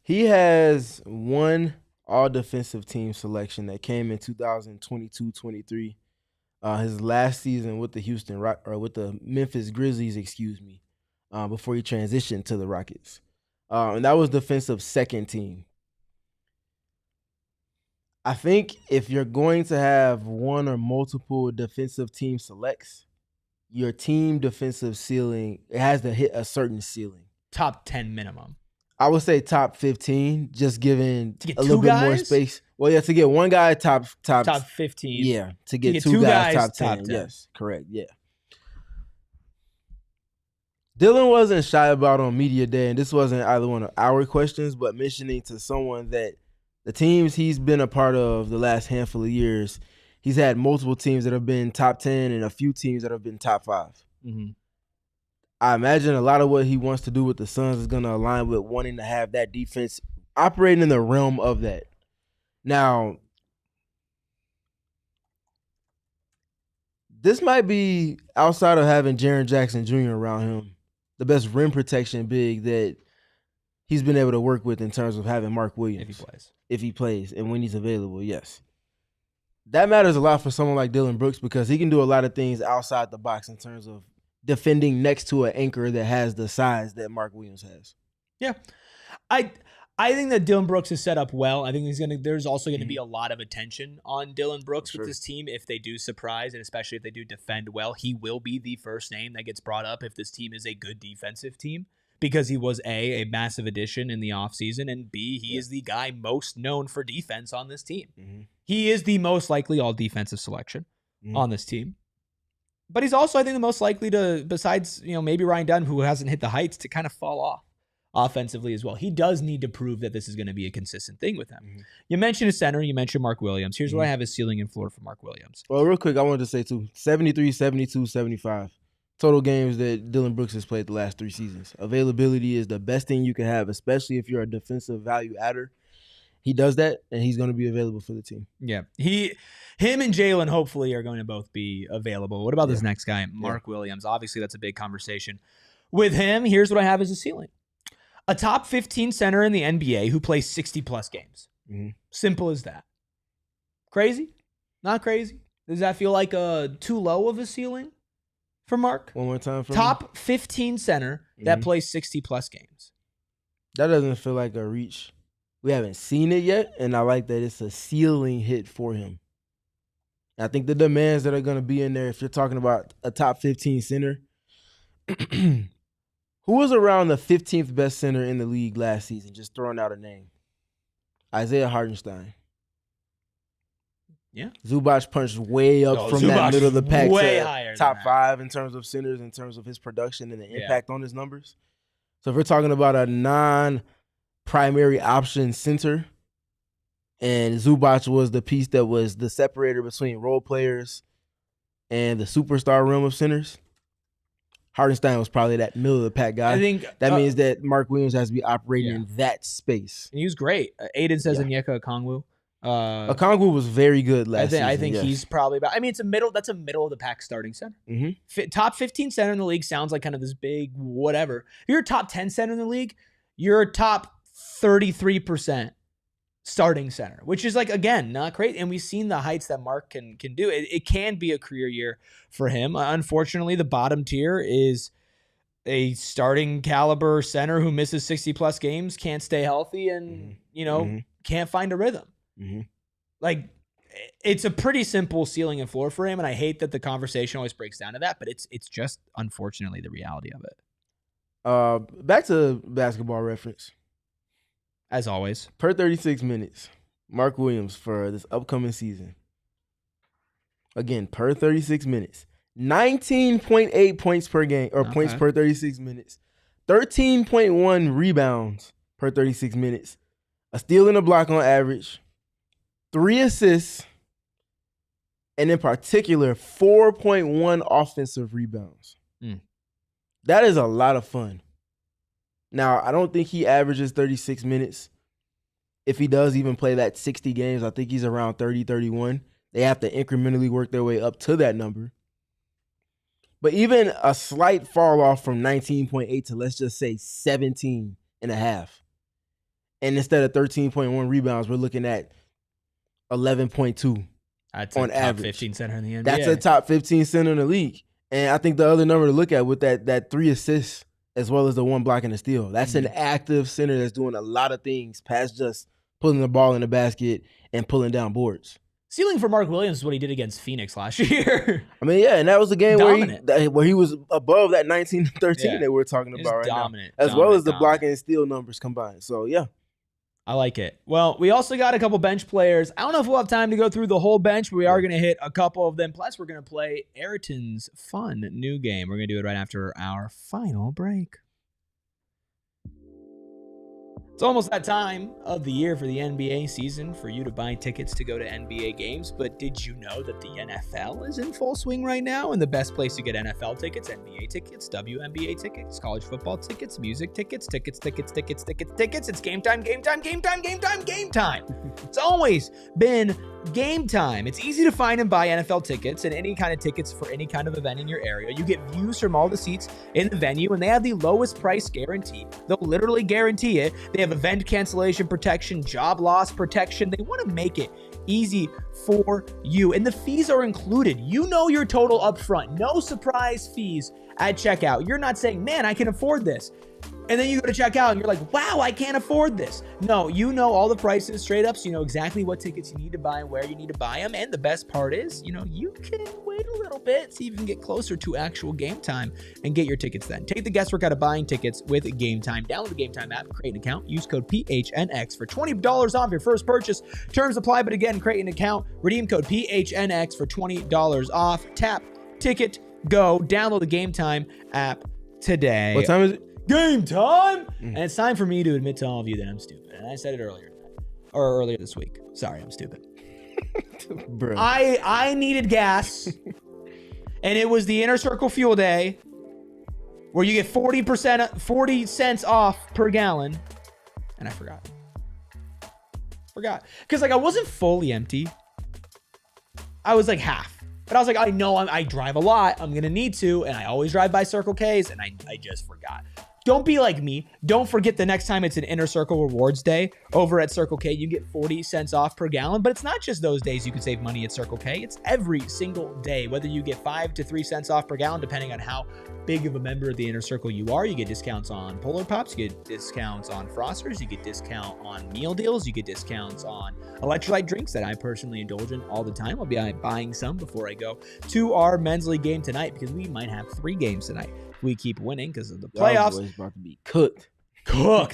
He has one all-defensive team selection that came in 2022-23. His last season with the Memphis Grizzlies, before he transitioned to the Rockets. And that was defensive second team. I think if you're going to have one or multiple defensive team selects, your team defensive ceiling, it has to hit a certain ceiling. Top 10 minimum. I would say top 15, just giving To get a little two bit more guys? space. Well, yeah, to get one guy top 15. Yeah, to get get two guys top 10. 10. Yes, correct. Yeah. Dillon wasn't shy about on media day, and this wasn't either one of our questions, but mentioning to someone that the teams he's been a part of the last handful of years, he's had multiple teams that have been top 10 and a few teams that have been top 5. Mm-hmm. I imagine a lot of what he wants to do with the Suns is going to align with wanting to have that defense operating in the realm of that. Now, this might be, outside of having Jaren Jackson Jr. around him, the best rim protection big that he's been able to work with in terms of having Mark Williams. If he plays and when he's available, yes. That matters a lot for someone like Dillon Brooks because he can do a lot of things outside the box in terms of defending next to an anchor that has the size that Mark Williams has. Yeah. I think that Dillon Brooks is set up well. I think there's also going to be a lot of attention on Dillon Brooks with this team if they do surprise, and especially if they do defend well. He will be the first name that gets brought up if this team is a good defensive team because he was a massive addition in the offseason, and B, he is the guy most known for defense on this team. Mm-hmm. He is the most likely all-defensive selection on this team. But he's also, I think, the most likely to, besides, maybe Ryan Dunn, who hasn't hit the heights, to kind of fall off offensively as well. He does need to prove that this is going to be a consistent thing with him. Mm-hmm. You mentioned a center. You mentioned Mark Williams. Here's what I have as ceiling and floor for Mark Williams. Well, real quick, I wanted to say, too, 73, 72, 75. Total games that Dillon Brooks has played the last 3 seasons. Availability is the best thing you can have, especially if you're a defensive value adder. He does that, and he's going to be available for the team. Yeah. Him and Jalen hopefully are going to both be available. What about this next guy, Mark Williams? Obviously, that's a big conversation. With him, here's what I have as a ceiling. A top 15 center in the NBA who plays 60-plus games. Mm-hmm. Simple as that. Crazy? Not crazy? Does that feel like too low of a ceiling for Mark? One more time for Top 15 center that plays 60-plus games. That doesn't feel like a reach. We haven't seen it yet, and I like that it's a ceiling hit for him. I think the demands that are going to be in there, if you're talking about a top 15 center, who was around the 15th best center in the league last season, just throwing out a name? Isaiah Hartenstein. Yeah. Zubac punched way up from that middle of the pack way to higher top 5 in terms of centers, in terms of his production and the impact on his numbers. So if we're talking about a non-primary option center, and Zubac was the piece that was the separator between role players and the superstar realm of centers, Hartenstein was probably that middle of the pack guy. I think that means that Mark Williams has to be operating in that space. And he was great. Aiden says Onyeka Okongwu. Okongwu was very good last season. I think yes. he's probably about. I mean, that's a middle of the pack starting center. Mm-hmm. Top 15 center in the league sounds like kind of this big whatever. If you're a top 10 center in the league, you're a top 33% starting center, which is like, again, not great. And we've seen the heights that Mark can do. It can be a career year for him. Unfortunately, the bottom tier is a starting caliber center who misses 60 plus games, can't stay healthy, and can't find a rhythm. Mm-hmm. Like, it's a pretty simple ceiling and floor for him, and I hate that the conversation always breaks down to that, but it's just unfortunately the reality of it. Back to Basketball Reference. As always, Per 36 minutes, Mark Williams for this upcoming season. Again, per 36 minutes, 19.8 points per game, or points per 36 minutes, 13.1 rebounds per 36 minutes, a steal and a block on average, 3 assists, and in particular, 4.1 offensive rebounds. That is a lot of fun. Now, I don't think he averages 36 minutes. If he does even play that 60 games, I think he's around 30, 31. They have to incrementally work their way up to that number. But even a slight fall off from 19.8 to, let's just say, 17 and a half. And instead of 13.1 rebounds, we're looking at 11.2 on average. 15 center in the NBA. That's a top 15 center in the league. And I think the other number to look at with that 3 assists as well as the 1 block and a steal. That's an active center that's doing a lot of things past just putting the ball in the basket and pulling down boards. Ceiling for Mark Williams is what he did against Phoenix last year. I mean, yeah, and that was a game where he was above that 19-13 that we're talking about right now. As well as the blocking and steal numbers combined. So, yeah. I like it. Well, we also got a couple bench players. I don't know if we'll have time to go through the whole bench, but we are going to hit a couple of them. Plus, we're going to play Aryton's fun new game. We're going to do it right after our final break. It's almost that time of the year for the NBA season for you to buy tickets to go to NBA games, but did you know that the NFL is in full swing right now? And the best place to get NFL tickets, NBA tickets, WNBA tickets, college football tickets, music tickets, tickets. It's game time. It's always been game time. It's easy to find and buy NFL tickets and any kind of tickets for any kind of event in your area. You get views from all the seats in the venue, and they have the lowest price guarantee. They'll literally guarantee it. They have event cancellation protection, job loss protection. They want to make it easy for you, and the fees are included. You know your total up front. No surprise fees at checkout. You're not saying, man, I can afford this. And then you go to check out and you're like, wow, I can't afford this. No, you know all the prices straight up, so you know exactly what tickets you need to buy and where you need to buy them. And the best part is, you can wait a little bit, see if you can get closer to actual game time and get your tickets then. Take the guesswork out of buying tickets with Game Time. Download the Game Time app, create an account, use code PHNX for $20 off your first purchase. Terms apply, but again, create an account, redeem code PHNX for $20 off. Tap, ticket, go. Download the Game Time app today. What time is it? Game time! And it's time for me to admit to all of you that I'm stupid. And I said it earlier this week. Sorry, I'm stupid. Bro. I needed gas, and it was the Inner Circle Fuel Day, where you get 40 cents off per gallon, and I forgot. Because I wasn't fully empty. I was like half. But I was like, I know I drive a lot. I'm going to need to. And I always drive by Circle K's. And I just forgot. Don't be like me. Don't forget the next time it's an Inner Circle Rewards Day over at Circle K. You get 40 cents off per gallon. But it's not just those days you can save money at Circle K. It's every single day. Whether you get 5 to 3 cents off per gallon, depending on how big of a member of the Inner Circle you are. You get discounts on Polar Pops. You get discounts on Frosters. You get discount on meal deals. You get discounts on electrolyte drinks that I personally indulge in all the time. I'll be buying some before I go to our men's league game tonight, because we might have 3 games tonight. We keep winning because of the playoffs. Y'all boys about to be cooked.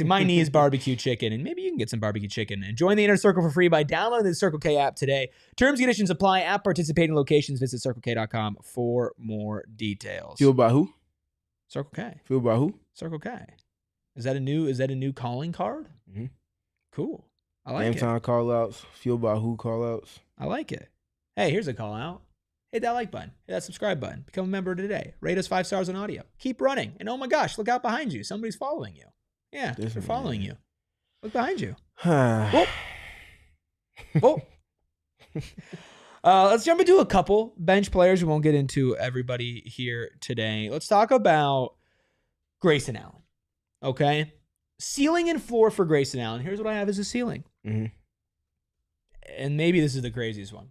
My knee is barbecue chicken, and maybe you can get some barbecue chicken and join the Inner Circle for free by downloading the Circle K app today. Terms and conditions apply at participating locations. Visit CircleK.com for more details. Fueled by who? Circle K. Fueled by who? Circle K. Is that a new calling card? Mm-hmm. Cool. I like it. Game time call outs. Fueled by who call outs. I like it. Hey, here's a call out. Hit that like button. Hit that subscribe button. Become a member today. Rate us 5 stars on audio. Keep running. And oh my gosh, look out behind you. Somebody's following you. Yeah, they're following you. Look behind you. Whoop. Oh. Let's jump into a couple bench players. We won't get into everybody here today. Let's talk about Grayson Allen. Okay? Ceiling and floor for Grayson Allen. Here's what I have as a ceiling. Mm-hmm. And maybe this is the craziest one.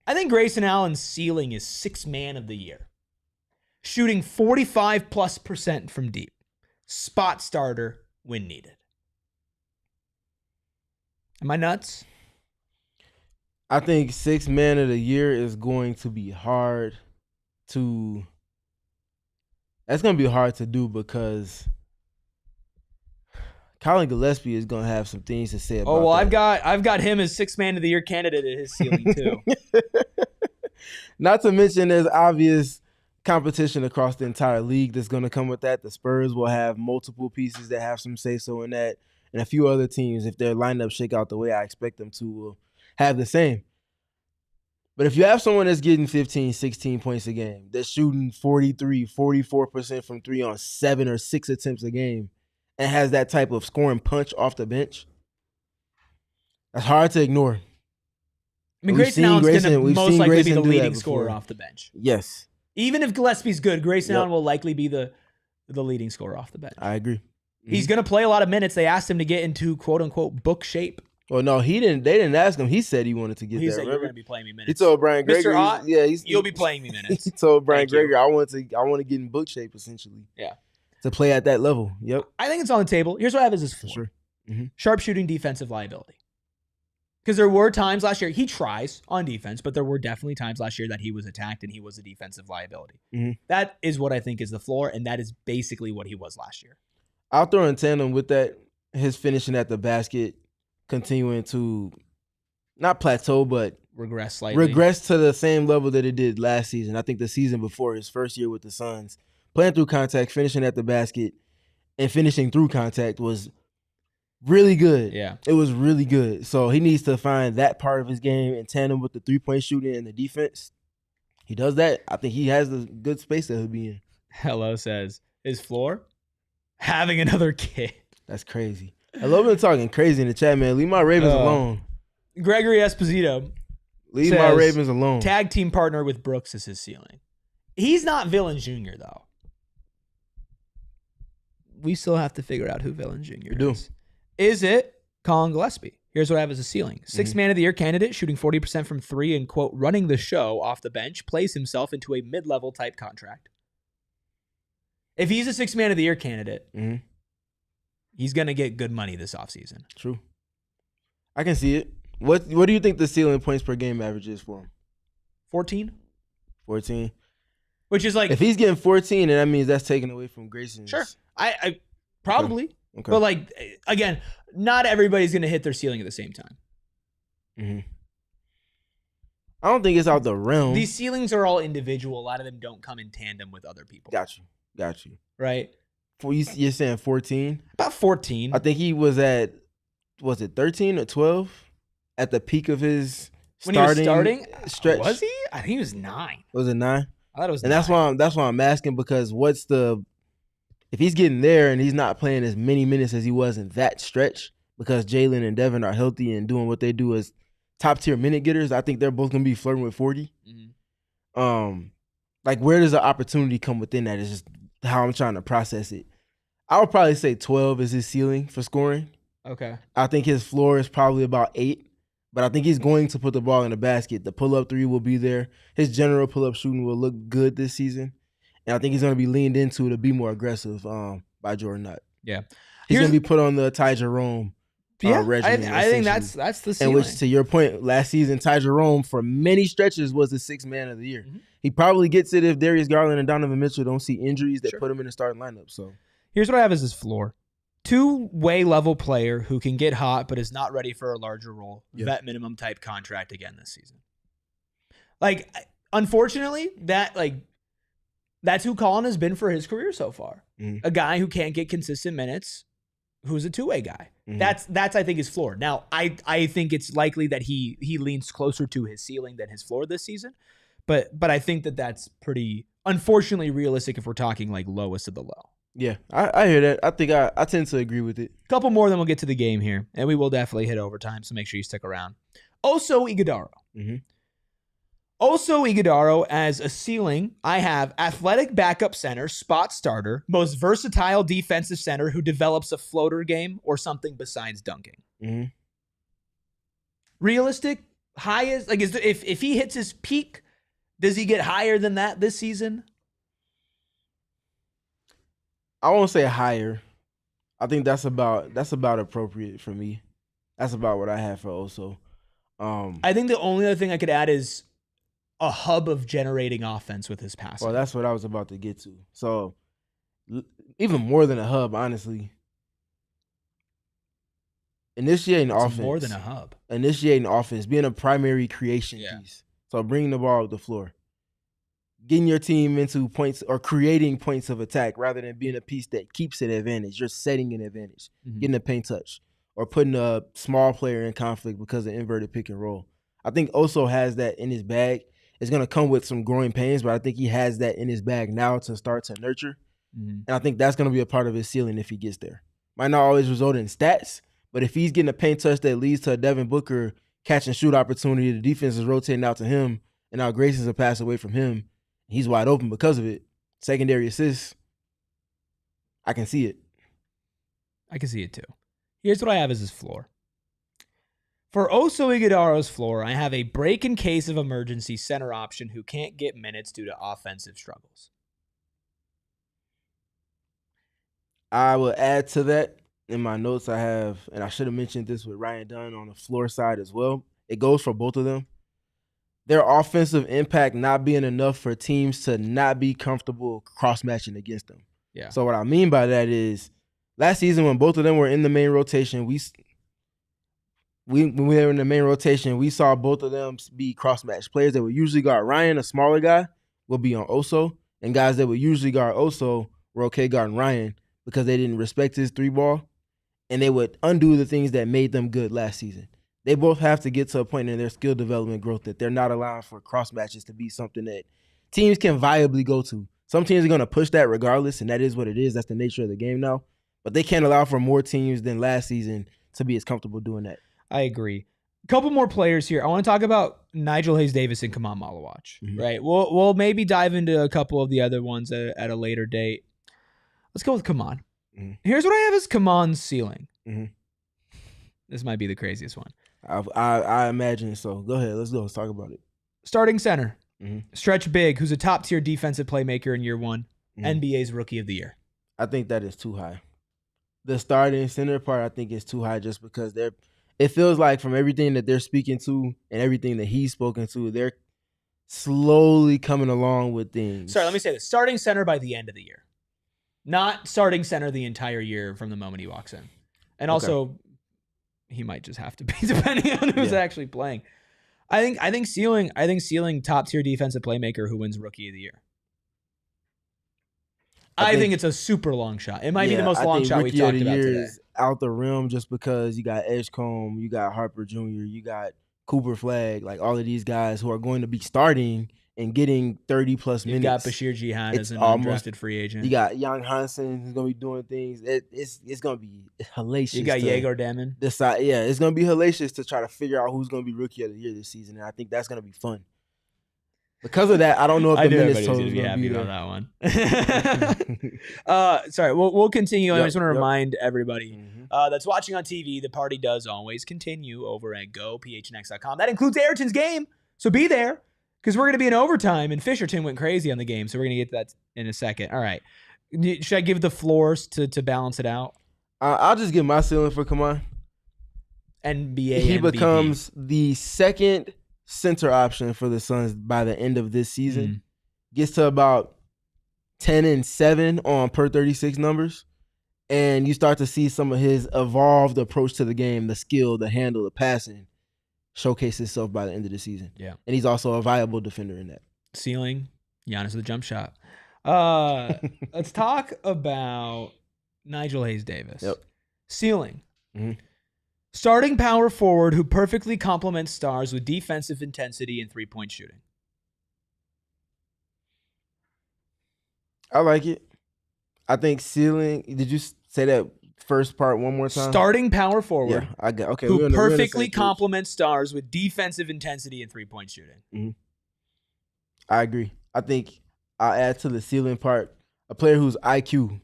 I think Grayson Allen's ceiling is 6th man of the year. Shooting 45+% from deep. Spot starter when needed. Am I nuts? I think 6th man of the year is going to be hard to. That's going to be hard to do because Collin Gillespie is going to have some things to say about Oh, well, that. I've got him as 6th man of the year candidate at his ceiling too. Not to mention there's obvious competition across the entire league that's going to come with that. The Spurs will have multiple pieces that have some say-so in that, and a few other teams, if their lineup shake out the way I expect them to, will have the same. But if you have someone that's getting 15, 16 points a game, that's shooting 43, 44% from 3 on 7 or 6 attempts a game, and has that type of scoring punch off the bench, that's hard to ignore. I mean, Grayson Allen's going to most likely be Grayson the do that leading before. scorer off the bench. Yes, Even if Gillespie's good, Grayson Yep. Allen will likely be the leading scorer off the bench. I agree. He's going to play a lot of minutes. They asked him to get into quote-unquote book shape. Well, no, he didn't. They didn't ask him. He said he wanted to get He there. said, you're Remember? going to be playing me He minutes. told Brian Gregory, Mr. Ott, he's you'll be playing me minutes. He told Brian Thank you. Gregory, I want to get in book shape essentially. Yeah. To play at that level. Yep. I think it's on the table. Here's what I have as his For floor. sure. Sharpshooting defensive liability. Because there were times last year, he tries on defense, but there were definitely times last year that he was attacked and he was a defensive liability. Mhm. That is what I think is the floor, and that is basically what he was last year. I'll throw in tandem with that, his finishing at the basket, continuing to not plateau, but Regress slightly. regress to the same level that it did last season. I think the season before, his first year with the Suns, playing through contact, finishing at the basket, and finishing through contact was really good. Yeah. It was really good. So he needs to find that part of his game in tandem with the three-point shooting and the defense. He does that. I think he has the good space that he'll be in. Hello says, his floor? Having another kid. That's crazy. I love him talking crazy in the chat, man. Leave my Ravens alone. Gregory Esposito Leave says, my Ravens alone. tag team partner with Brooks is his ceiling. He's not Villain Jr., though. We still have to figure out who Villain Jr. do. is. Is it Collin Gillespie? Here's what I have as a ceiling. 6th man of the year candidate, shooting 40% from 3 and, quote, running the show off the bench, plays himself into a mid-level type contract. If he's a 6th man of the year candidate, he's going to get good money this offseason. True. I can see it. What do you think the ceiling points per game average is for him? 14? 14. Which is like... If he's getting 14, then that means that's taken away from Grayson's. Sure. I probably. Okay. But, like, again, not everybody's going to hit their ceiling at the same time. I don't think it's out the realm. These ceilings are all individual. A lot of them don't come in tandem with other people. Got you. Right? You're saying 14? About 14. I think he was at, was it 13 or 12 at the peak of his When he was starting stretch? Was he? I think he was 9. Was it 9? I thought it was And 9. that's why I'm asking, because if he's getting there and he's not playing as many minutes as he was in that stretch, because Jalen and Devin are healthy and doing what they do as top tier minute getters, I think they're both gonna be flirting with 40. Like, where does the opportunity come within that? Is just how I'm trying to process it. I would probably say 12 is his ceiling for scoring. Okay. I think his floor is probably about 8, but I think he's going to put the ball in the basket. The pull-up 3 will be there. His general pull-up shooting will look good this season. And I think he's going to be leaned into to be more aggressive by Jordan Nutt. Yeah. He's going to be put on the Ty Jerome regimen. I think that's the ceiling. And which, to your point, last season, Ty Jerome, for many stretches, was the 6th man of the year. He probably gets it if Darius Garland and Donovan Mitchell don't see injuries that put him in the starting lineup. So here's what I have as his floor. 2-way level player who can get hot but is not ready for a larger role. Vet minimum type contract again this season. Like, unfortunately, that's who Collin has been for his career so far. A guy who can't get consistent minutes, who's a 2-way guy. That's I think his floor. Now, I think it's likely that he leans closer to his ceiling than his floor this season. But I think that's pretty, unfortunately, realistic if we're talking like lowest of the low. Yeah, I hear that. I think I tend to agree with it. Couple more, then we'll get to the game here, and we will definitely hit overtime, so make sure you stick around. Oso Ighodaro. Mm-hmm. Oso Ighodaro as a ceiling, I have athletic backup center, spot starter, most versatile defensive center who develops a floater game or something besides dunking. Mm-hmm. Realistic, highest, like if he hits his peak, does he get higher than that this season? I won't say higher. I think that's about appropriate for me. That's about what I have for Oso. I think the only other thing I could add is a hub of generating offense with his passing. Well, that's what I was about to get to. So, even more than a hub, honestly. Initiating It's offense. more than a hub. Initiating offense, being a primary creation piece. So, bringing the ball up the floor. Getting your team into points or creating points of attack rather than being a piece that keeps an advantage. You're setting an advantage. Mm-hmm. Getting a paint touch or putting a small player in conflict because of inverted pick and roll. I think Oso has that in his bag. It's going to come with some growing pains, but I think he has that in his bag now to start to nurture. Mm-hmm. And I think that's going to be a part of his ceiling if he gets there. Might not always result in stats, but if he's getting a paint touch that leads to a Devin Booker catch and shoot opportunity, the defense is rotating out to him, and now Grayson's a pass away from him. He's wide open because of it. Secondary assists. I can see it. I can see it too. Here's what I have as his floor. For Oso Ighodaro's floor, I have a break in case of emergency center option who can't get minutes due to offensive struggles. I will add to that in my notes I have, and I should have mentioned this with Ryan Dunn on the floor side as well. It goes for both of them. Their offensive impact not being enough for teams to not be comfortable cross-matching against them. Yeah. So what I mean by that is last season when both of them were in the main rotation, when we were in the main rotation, we saw both of them be cross-match. Players that would usually guard Ryan, a smaller guy, will be on Oso, and guys that would usually guard Oso were okay guarding Ryan because they didn't respect his three ball, and they would undo the things that made them good last season. They both have to get to a point in their skill development growth that they're not allowing for cross-matches to be something that teams can viably go to. Some teams are going to push that regardless, and that is what it is. That's the nature of the game now. But they can't allow for more teams than last season to be as comfortable doing that. I agree. A couple more players here. I want to talk about Nigel Hayes-Davis and Khaman Maluach. Mm-hmm. Right. We'll maybe dive into a couple of the other ones at a later date. Let's go with Khaman. Mm-hmm. Here's what I have as Khaman's ceiling. Mm-hmm. This might be the craziest one. I imagine so. Go ahead. Let's go. Let's talk about it. Starting center. Mm-hmm. Stretch big, who's a top-tier defensive playmaker in year one. Mm-hmm. NBA's Rookie of the Year. I think that is too high. The starting center part, I think, is too high just because it feels like from everything that they're speaking to and everything that he's spoken to, they're slowly coming along with things. Sorry, let me say this. Starting center by the end of the year. Not starting center the entire year from the moment he walks in. And also, he might just have to be depending on who's actually playing. I think ceiling top-tier defensive playmaker who wins Rookie of the Year. I think it's a super long shot. It might be the most long shot we've talked about today. Is out the rim just because you got Edgecombe, you got Harper Jr., you got Cooper Flag, like all of these guys who are going to be starting and getting 30-plus minutes. You got Bashir Jihan as an undrafted free agent. You got Young Hansen who's going to be doing things. It's going to be hellacious. You got Yegor Demon. It's going to be hellacious to try to figure out who's going to be Rookie of the Year this season, and I think that's going to be fun. Because of that, I don't know if the minutes total is going to be there. On that one. Sorry, we'll continue. I just want to remind everybody that's watching on TV, the party does always continue over at gophnx.com. That includes Aryton's game, so be there because we're going to be in overtime, and Fisherton went crazy on the game, so we're going to get to that in a second. All right. Should I give the floors to balance it out? I'll just give my ceiling for Khaman. NBA He MVP. becomes the second center option for the Suns by the end of this season. Gets to about 10-7 on per 36 numbers. And you start to see some of his evolved approach to the game, the skill, the handle, the passing, showcase itself by the end of the season. Yeah. And he's also a viable defender in that. Ceiling, Giannis with a jump shot. Let's talk about Nigel Hayes-Davis. Yep. Ceiling. Starting power forward who perfectly complements stars with defensive intensity and three-point shooting. I like it. I think ceiling. Did you say that first part one more time? Starting power forward. Yeah, I got. Okay, Who perfectly complements stars with defensive intensity and 3-point shooting. Mm-hmm. I agree. I think I'll add to the ceiling part a player whose IQ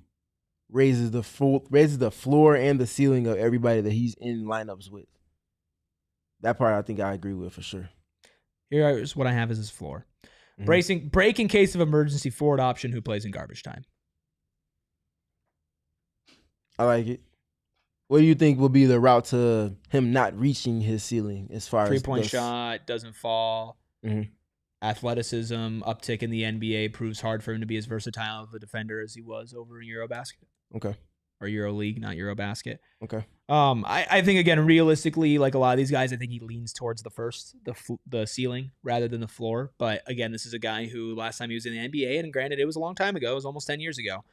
raises the floor and the ceiling of everybody that he's in lineups with. That part I think I agree with for sure. Here's what I have as his floor. Mm-hmm. Break in case of emergency forward option who plays in garbage time. I like it. What do you think will be the route to him not reaching his ceiling as far as 3-point shot, doesn't fall. Mm-hmm. Athleticism, uptick in the NBA proves hard for him to be as versatile of a defender as he was over in Eurobasket. Okay. Or EuroLeague, not Eurobasket. Okay. I think, again, realistically, like a lot of these guys, I think he leans towards the ceiling rather than the floor. But again, this is a guy who last time he was in the NBA, and granted, it was a long time ago. It was almost 10 years ago.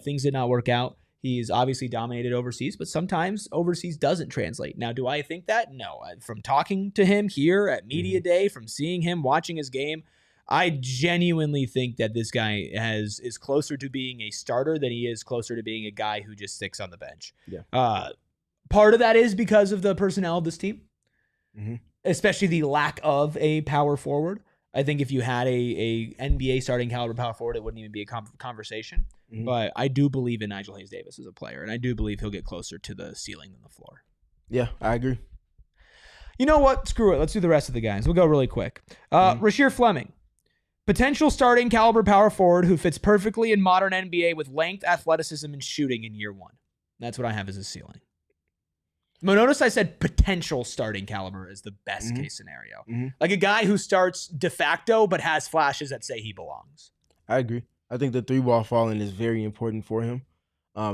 Things did not work out. He's obviously dominated overseas, but sometimes overseas doesn't translate. Now, do I think that? No. From talking to him here at Media Day, from seeing him, watching his game, I genuinely think that this guy is closer to being a starter than he is closer to being a guy who just sticks on the bench. Yeah. Part of that is because of the personnel of this team, mm-hmm. especially the lack of a power forward. I think if you had a NBA starting caliber power forward, it wouldn't even be a conversation. Mm-hmm. But I do believe in Nigel Hayes-Davis as a player, and I do believe he'll get closer to the ceiling than the floor. Yeah, I agree. You know what? Screw it. Let's do the rest of the guys. We'll go really quick. Rasheer Fleming, potential starting caliber power forward who fits perfectly in modern NBA with length, athleticism, and shooting in year one. That's what I have as a ceiling. Notice I said potential starting caliber is the best case scenario. Mm-hmm. Like a guy who starts de facto but has flashes that say he belongs. I agree. I think the 3-ball falling is very important for him.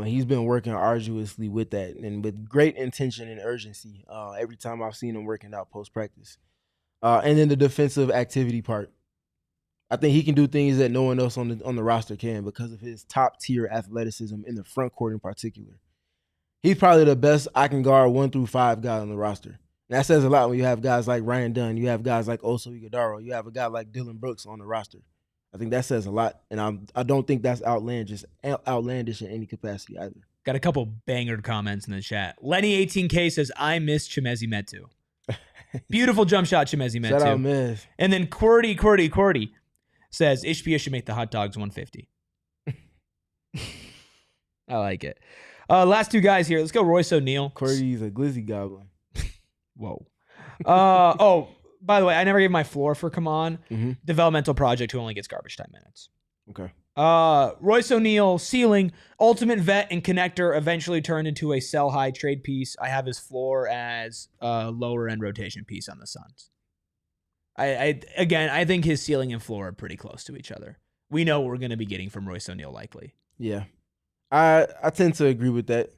He's been working arduously with that and with great intention and urgency every time I've seen him working out post-practice. And then the defensive activity part. I think he can do things that no one else on the roster can because of his top-tier athleticism in the front court in particular. He's probably the best I can guard 1 through 5 guy on the roster. And that says a lot when you have guys like Ryan Dunn, you have guys like Oso Ighodaro, you have a guy like Dillon Brooks on the roster. I think that says a lot, and I don't think that's outlandish in any capacity either. Got a couple banger comments in the chat. Lenny18K says, I miss Chimezie Metu. Beautiful jump shot, Chimezie Metu. Shout out, Miz. And then Qwerty says, Ishbia should make the hot dogs 150. I like it. Last two guys here. Let's go Royce O'Neal. Qwerty's a glizzy goblin. Whoa. By the way, I never gave my floor for Khaman. Mm-hmm. Developmental project who only gets garbage time minutes. Okay. Royce O'Neal, ceiling, ultimate vet and connector, eventually turned into a sell high trade piece. I have his floor as a lower end rotation piece on the Suns. I think his ceiling and floor are pretty close to each other. We know what we're going to be getting from Royce O'Neal likely. Yeah. I tend to agree with that.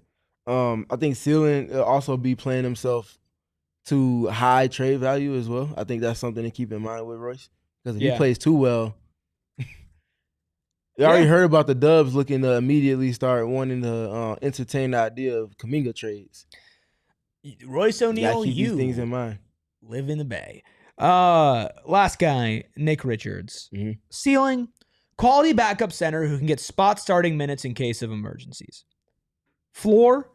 I think ceiling will also be playing himself to high trade value as well. I think that's something to keep in mind with Royce. Because if he plays too well, you already heard about the Dubs looking to immediately start wanting to entertain the idea of Kuminga trades. Royce O'Neal, keep these things in mind. Live in the Bay. Last guy, Nick Richards. Mm-hmm. Ceiling, quality backup center who can get spot starting minutes in case of emergencies. Floor,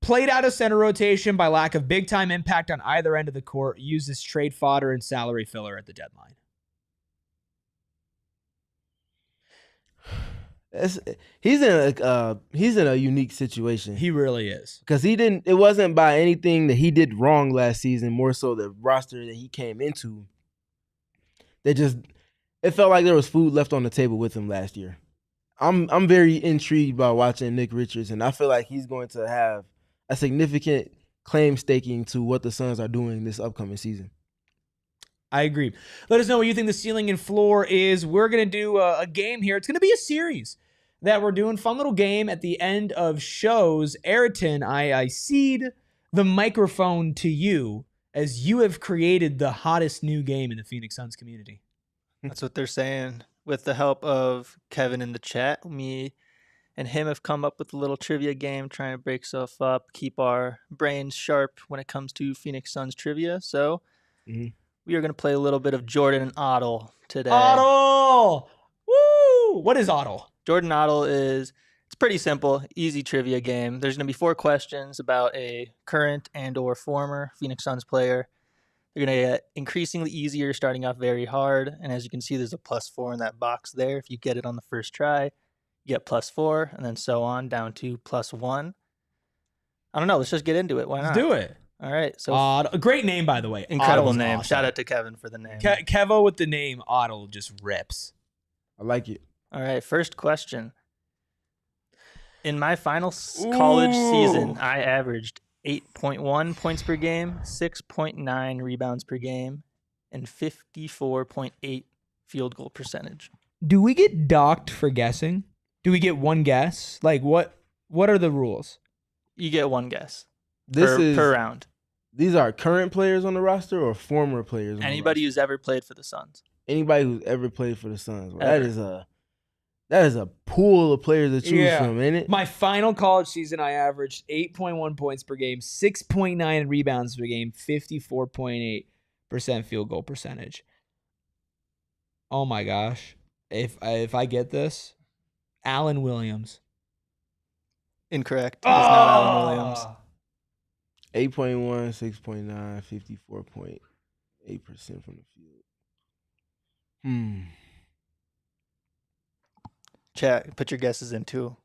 played out of center rotation by lack of big-time impact on either end of the court, used as trade fodder and salary filler at the deadline. He's in a unique situation. He really is. Because it wasn't by anything that he did wrong last season, more so the roster that he came into. It felt like there was food left on the table with him last year. I'm very intrigued by watching Nick Richards, and I feel like he's going to have a significant claim staking to what the Suns are doing this upcoming season. I agree. Let us know what you think the ceiling and floor is. We're going to do a game here. It's going to be a series that we're doing. Fun little game at the end of shows. Aryton, I cede the microphone to you as you have created the hottest new game in the Phoenix Suns community. That's what they're saying. With the help of Kevin in the chat, me and him have come up with a little trivia game, trying to break stuff up, keep our brains sharp when it comes to Phoenix Suns trivia. So we are going to play a little bit of Jordan and Otto today. Otto! Woo! What is Otto? Jordan Otto it's pretty simple, easy trivia game. There's going to be 4 questions about a current and or former Phoenix Suns player. They're going to get increasingly easier, starting off very hard. And as you can see, there's a +4 in that box there. If you get it on the first try, you get +4, and then so on down to +1. I don't know. Let's just get into it. Why not? Let's do it. All right. So a great name, by the way. incredible Ottle's name. awesome. Shout out to Kevin for the name. Kevo with the name Ottle just rips. I like it. All right. First question. In my final college season, I averaged 8.1 points per game, 6.9 rebounds per game, and 54.8 field goal percentage. Do we get docked for guessing? Do we get one guess? Like, what are the rules? You get one guess This per round. These are current players on the roster or former players? Anybody who's ever played for the Suns. Anybody who's ever played for the Suns. Well, Ever. that is a pool of players to choose from, ain't it? My final college season, I averaged 8.1 points per game, 6.9 rebounds per game, 54.8% field goal percentage. Oh my gosh. If I get this, Allen Williams. Incorrect. It's not Allen Williams. 8.1, 6.9, 54.8% from the field. Chat, put your guesses in too.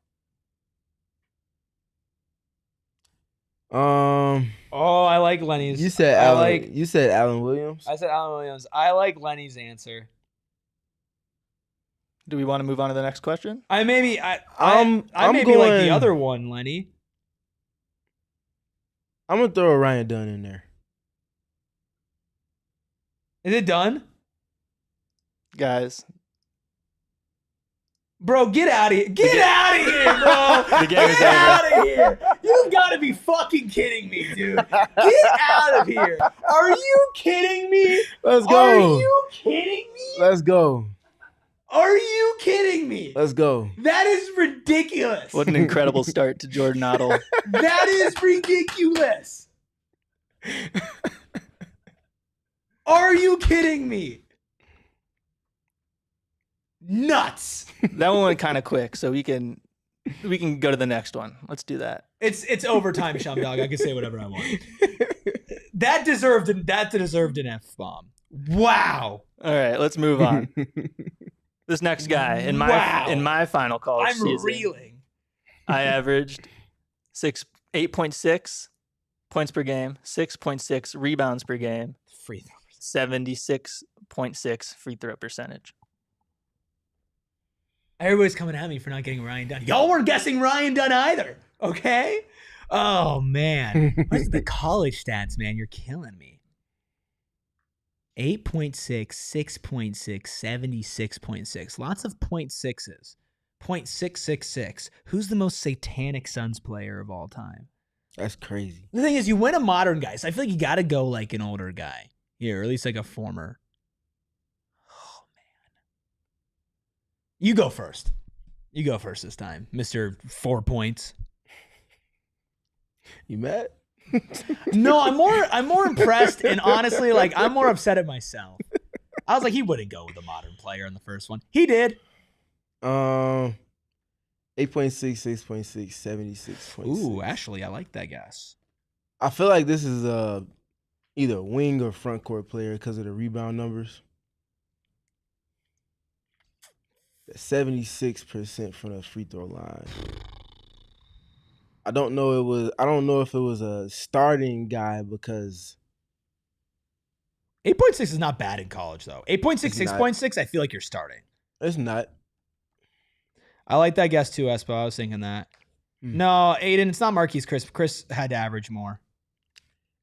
Oh, I like Lenny's. You said Allen Williams? I said Allen Williams. I like Lenny's answer. Do we want to move on to the next question? I may be like the going- other one, Lenny. I'm going to throw a Ryan Dunn in there. Is it done? Guys, Bro, get out of here. Get out of here, bro. The game is Get over. out of here. You've got to be fucking kidding me, dude. Get out of here. Are you kidding me? Let's go. Are you kidding me? Let's go. Are you kidding me? Let's go. That is ridiculous. what an incredible start to Jordan Ottle. That is ridiculous. Are you kidding me? Nuts. That one went kind of quick, so we can go to the next one. Let's do that. It's overtime, Shum Dog. I can say whatever I want. That deserved an F-bomb. Wow. All right, let's move on. This next guy in my final college I'm season, reeling. I averaged 8.6 points per game, 6.6 rebounds per game, Free throw. 76.6 free throw percentage. Everybody's coming at me for not getting Ryan Dunn. Y'all weren't guessing Ryan Dunn either, okay? Oh, man. What's the college stats, man? You're killing me. 8.6, 6.6, 76.6. Lots of 0.6s. 0.666. Who's the most satanic Suns player of all time? That's crazy. The thing is, you win a modern guy, so I feel like you got to go like an older guy here, or at least like a former. Oh, man. You go first. You go first this time, Mr. 4 points. You mad? No, I'm more impressed, and honestly, like I'm more upset at myself. I was like, he wouldn't go with a modern player in the first one. He did. 8.6, 6.6, 76.6. Ooh, actually, I like that guess. I feel like this is either a wing or front court player because of the rebound numbers. 76% from the free throw line. I don't know if it was a starting guy because 8.6 is not bad in college, though. 8.6, It's not. 6.6, I feel like you're starting. it's not. I like that guess too, Espo. I was thinking that. No, Aiden, it's not Marquise Chris. Chris had to average more.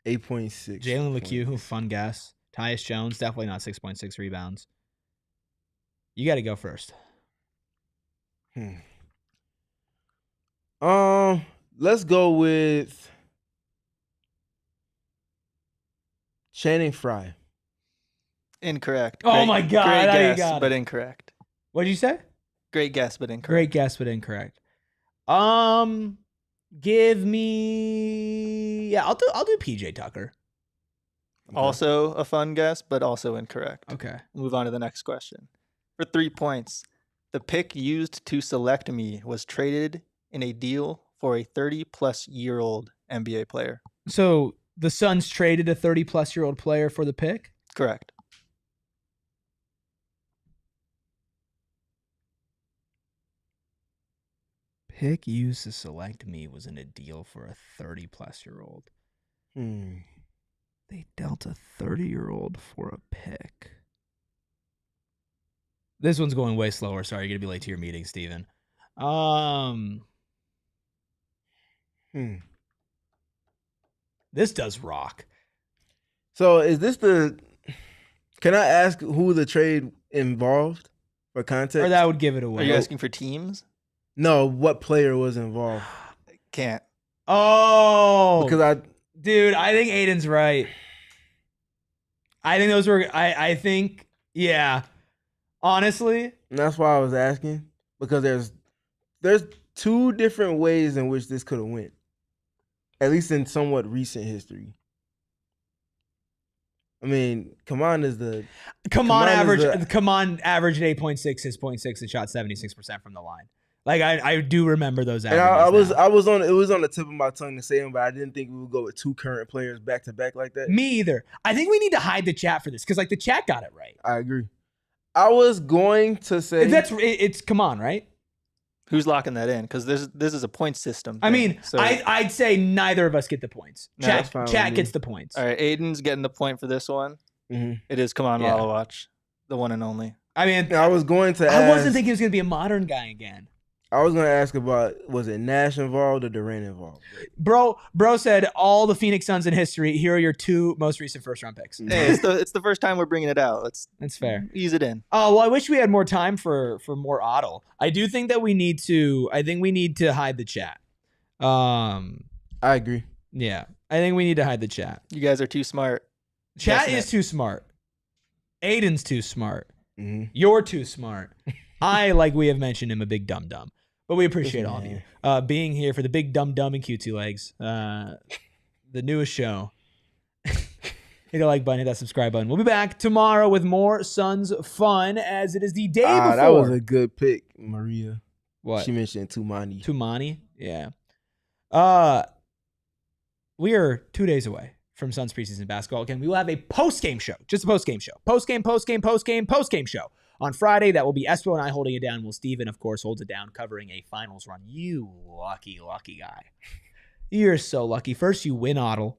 8.6. Jalen LeCue, fun guess. Tyus Jones, definitely not 6.6 rebounds. You got to go first. Let's go with Channing Frye. Incorrect. Oh my God, Great now you guess, got but it. incorrect. What did you say? Great guess, but incorrect. Great guess, but incorrect. Give me. Yeah, I'll do PJ Tucker. Also a fun guess, but also incorrect. Okay. Move on to the next question. For 3 points, the pick used to select me was traded in a deal for a 30-plus-year-old NBA player? So the Suns traded a 30-plus-year-old player for the pick? Correct. Pick used to select me was in a deal for a 30-plus-year-old. They dealt a 30-year-old for a pick. This one's going way slower. Sorry, you're going to be late to your meeting, Stephen. This does rock. So is this can I ask who the trade involved for context? Or that would give it away. Are you asking for teams? No, what player was involved? Can't. Oh. Because Dude, I think Aiden's right. I think those were, I think, yeah. Honestly. That's why I was asking. Because there's two different ways in which this could have went. At least in somewhat recent history. I mean, Khaman is the... Khaman averaged 8.6, 6.6, and shot 76% from the line. Like, I do remember those averages. And it was on the tip of my tongue to say them, but I didn't think we would go with two current players back to back like that. Me either. I think we need to hide the chat for this because, like, the chat got it right. I agree. I was going to say... It's Khaman, right? Who's locking that in? Because this is a point system thing. I mean, so, I'd say neither of us get the points. No, Chat gets the points. all right, Aiden's getting the point for this one. Mm-hmm. It is Khaman Yeah. Maluach, the one and only. I mean, I was going to ask... I wasn't thinking it was going to be a modern guy again. I was going to ask about, was it Nash involved or Durant involved? Bro said all the Phoenix Suns in history, here are your two most recent first-round picks. Hey, it's the first time we're bringing it out. That's fair. Ease it in. Oh, well, I wish we had more time for more Otto. I do think that we need to hide the chat. I agree. Yeah. I think we need to hide the chat. You guys are too smart. Chat Guessing is it. too smart. Aiden's too smart. Mm-hmm. You're too smart. I, like we have mentioned, am a big dum-dum. But we appreciate all of you being here for the big dum-dum and cutesy legs. The newest show. Hit the like button, hit that subscribe button. We'll be back tomorrow with more Suns fun as it is the day before. That was a good pick, Maria. What? She mentioned Tumani. Tumani? Yeah. We are 2 days away from Suns preseason basketball. Again, we will have a post-game show. Just a post-game show. Post-game show. On Friday, that will be Espo and I holding it down. Will Stephen, of course, holds it down, covering a finals run. You lucky, lucky guy. You're so lucky. First, you win Otto.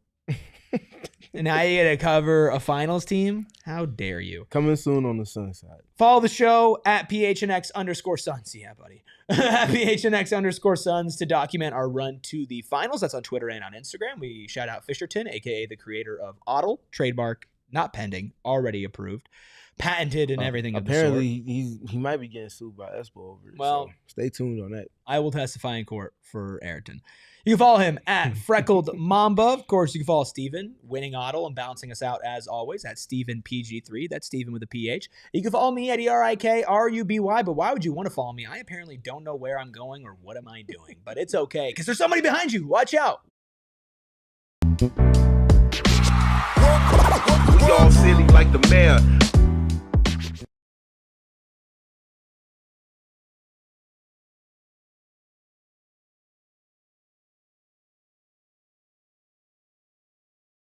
And now you get to cover a finals team? How dare you? Coming soon on the Sun side. Follow the show at PHNX_Suns. Yeah, buddy. At PHNX_Suns to document our run to the finals. That's on Twitter and on Instagram. We shout out Fisherton, a.k.a. the creator of Otto. Trademark, not pending, already approved. Patented and everything of the sort. Apparently, he might be getting sued by Espo over it. Well, so stay tuned on that. I will testify in court for Aryton. You can follow him at Freckled Mamba. Of course, you can follow Steven, winning Otto and bouncing us out as always at Steven PG3. That's Steven with a PH. You can follow me at ERIKRUBY, but why would you want to follow me? I apparently don't know where I'm going or what am I doing, but it's okay because there's somebody behind you. Watch out. We all silly like the mayor.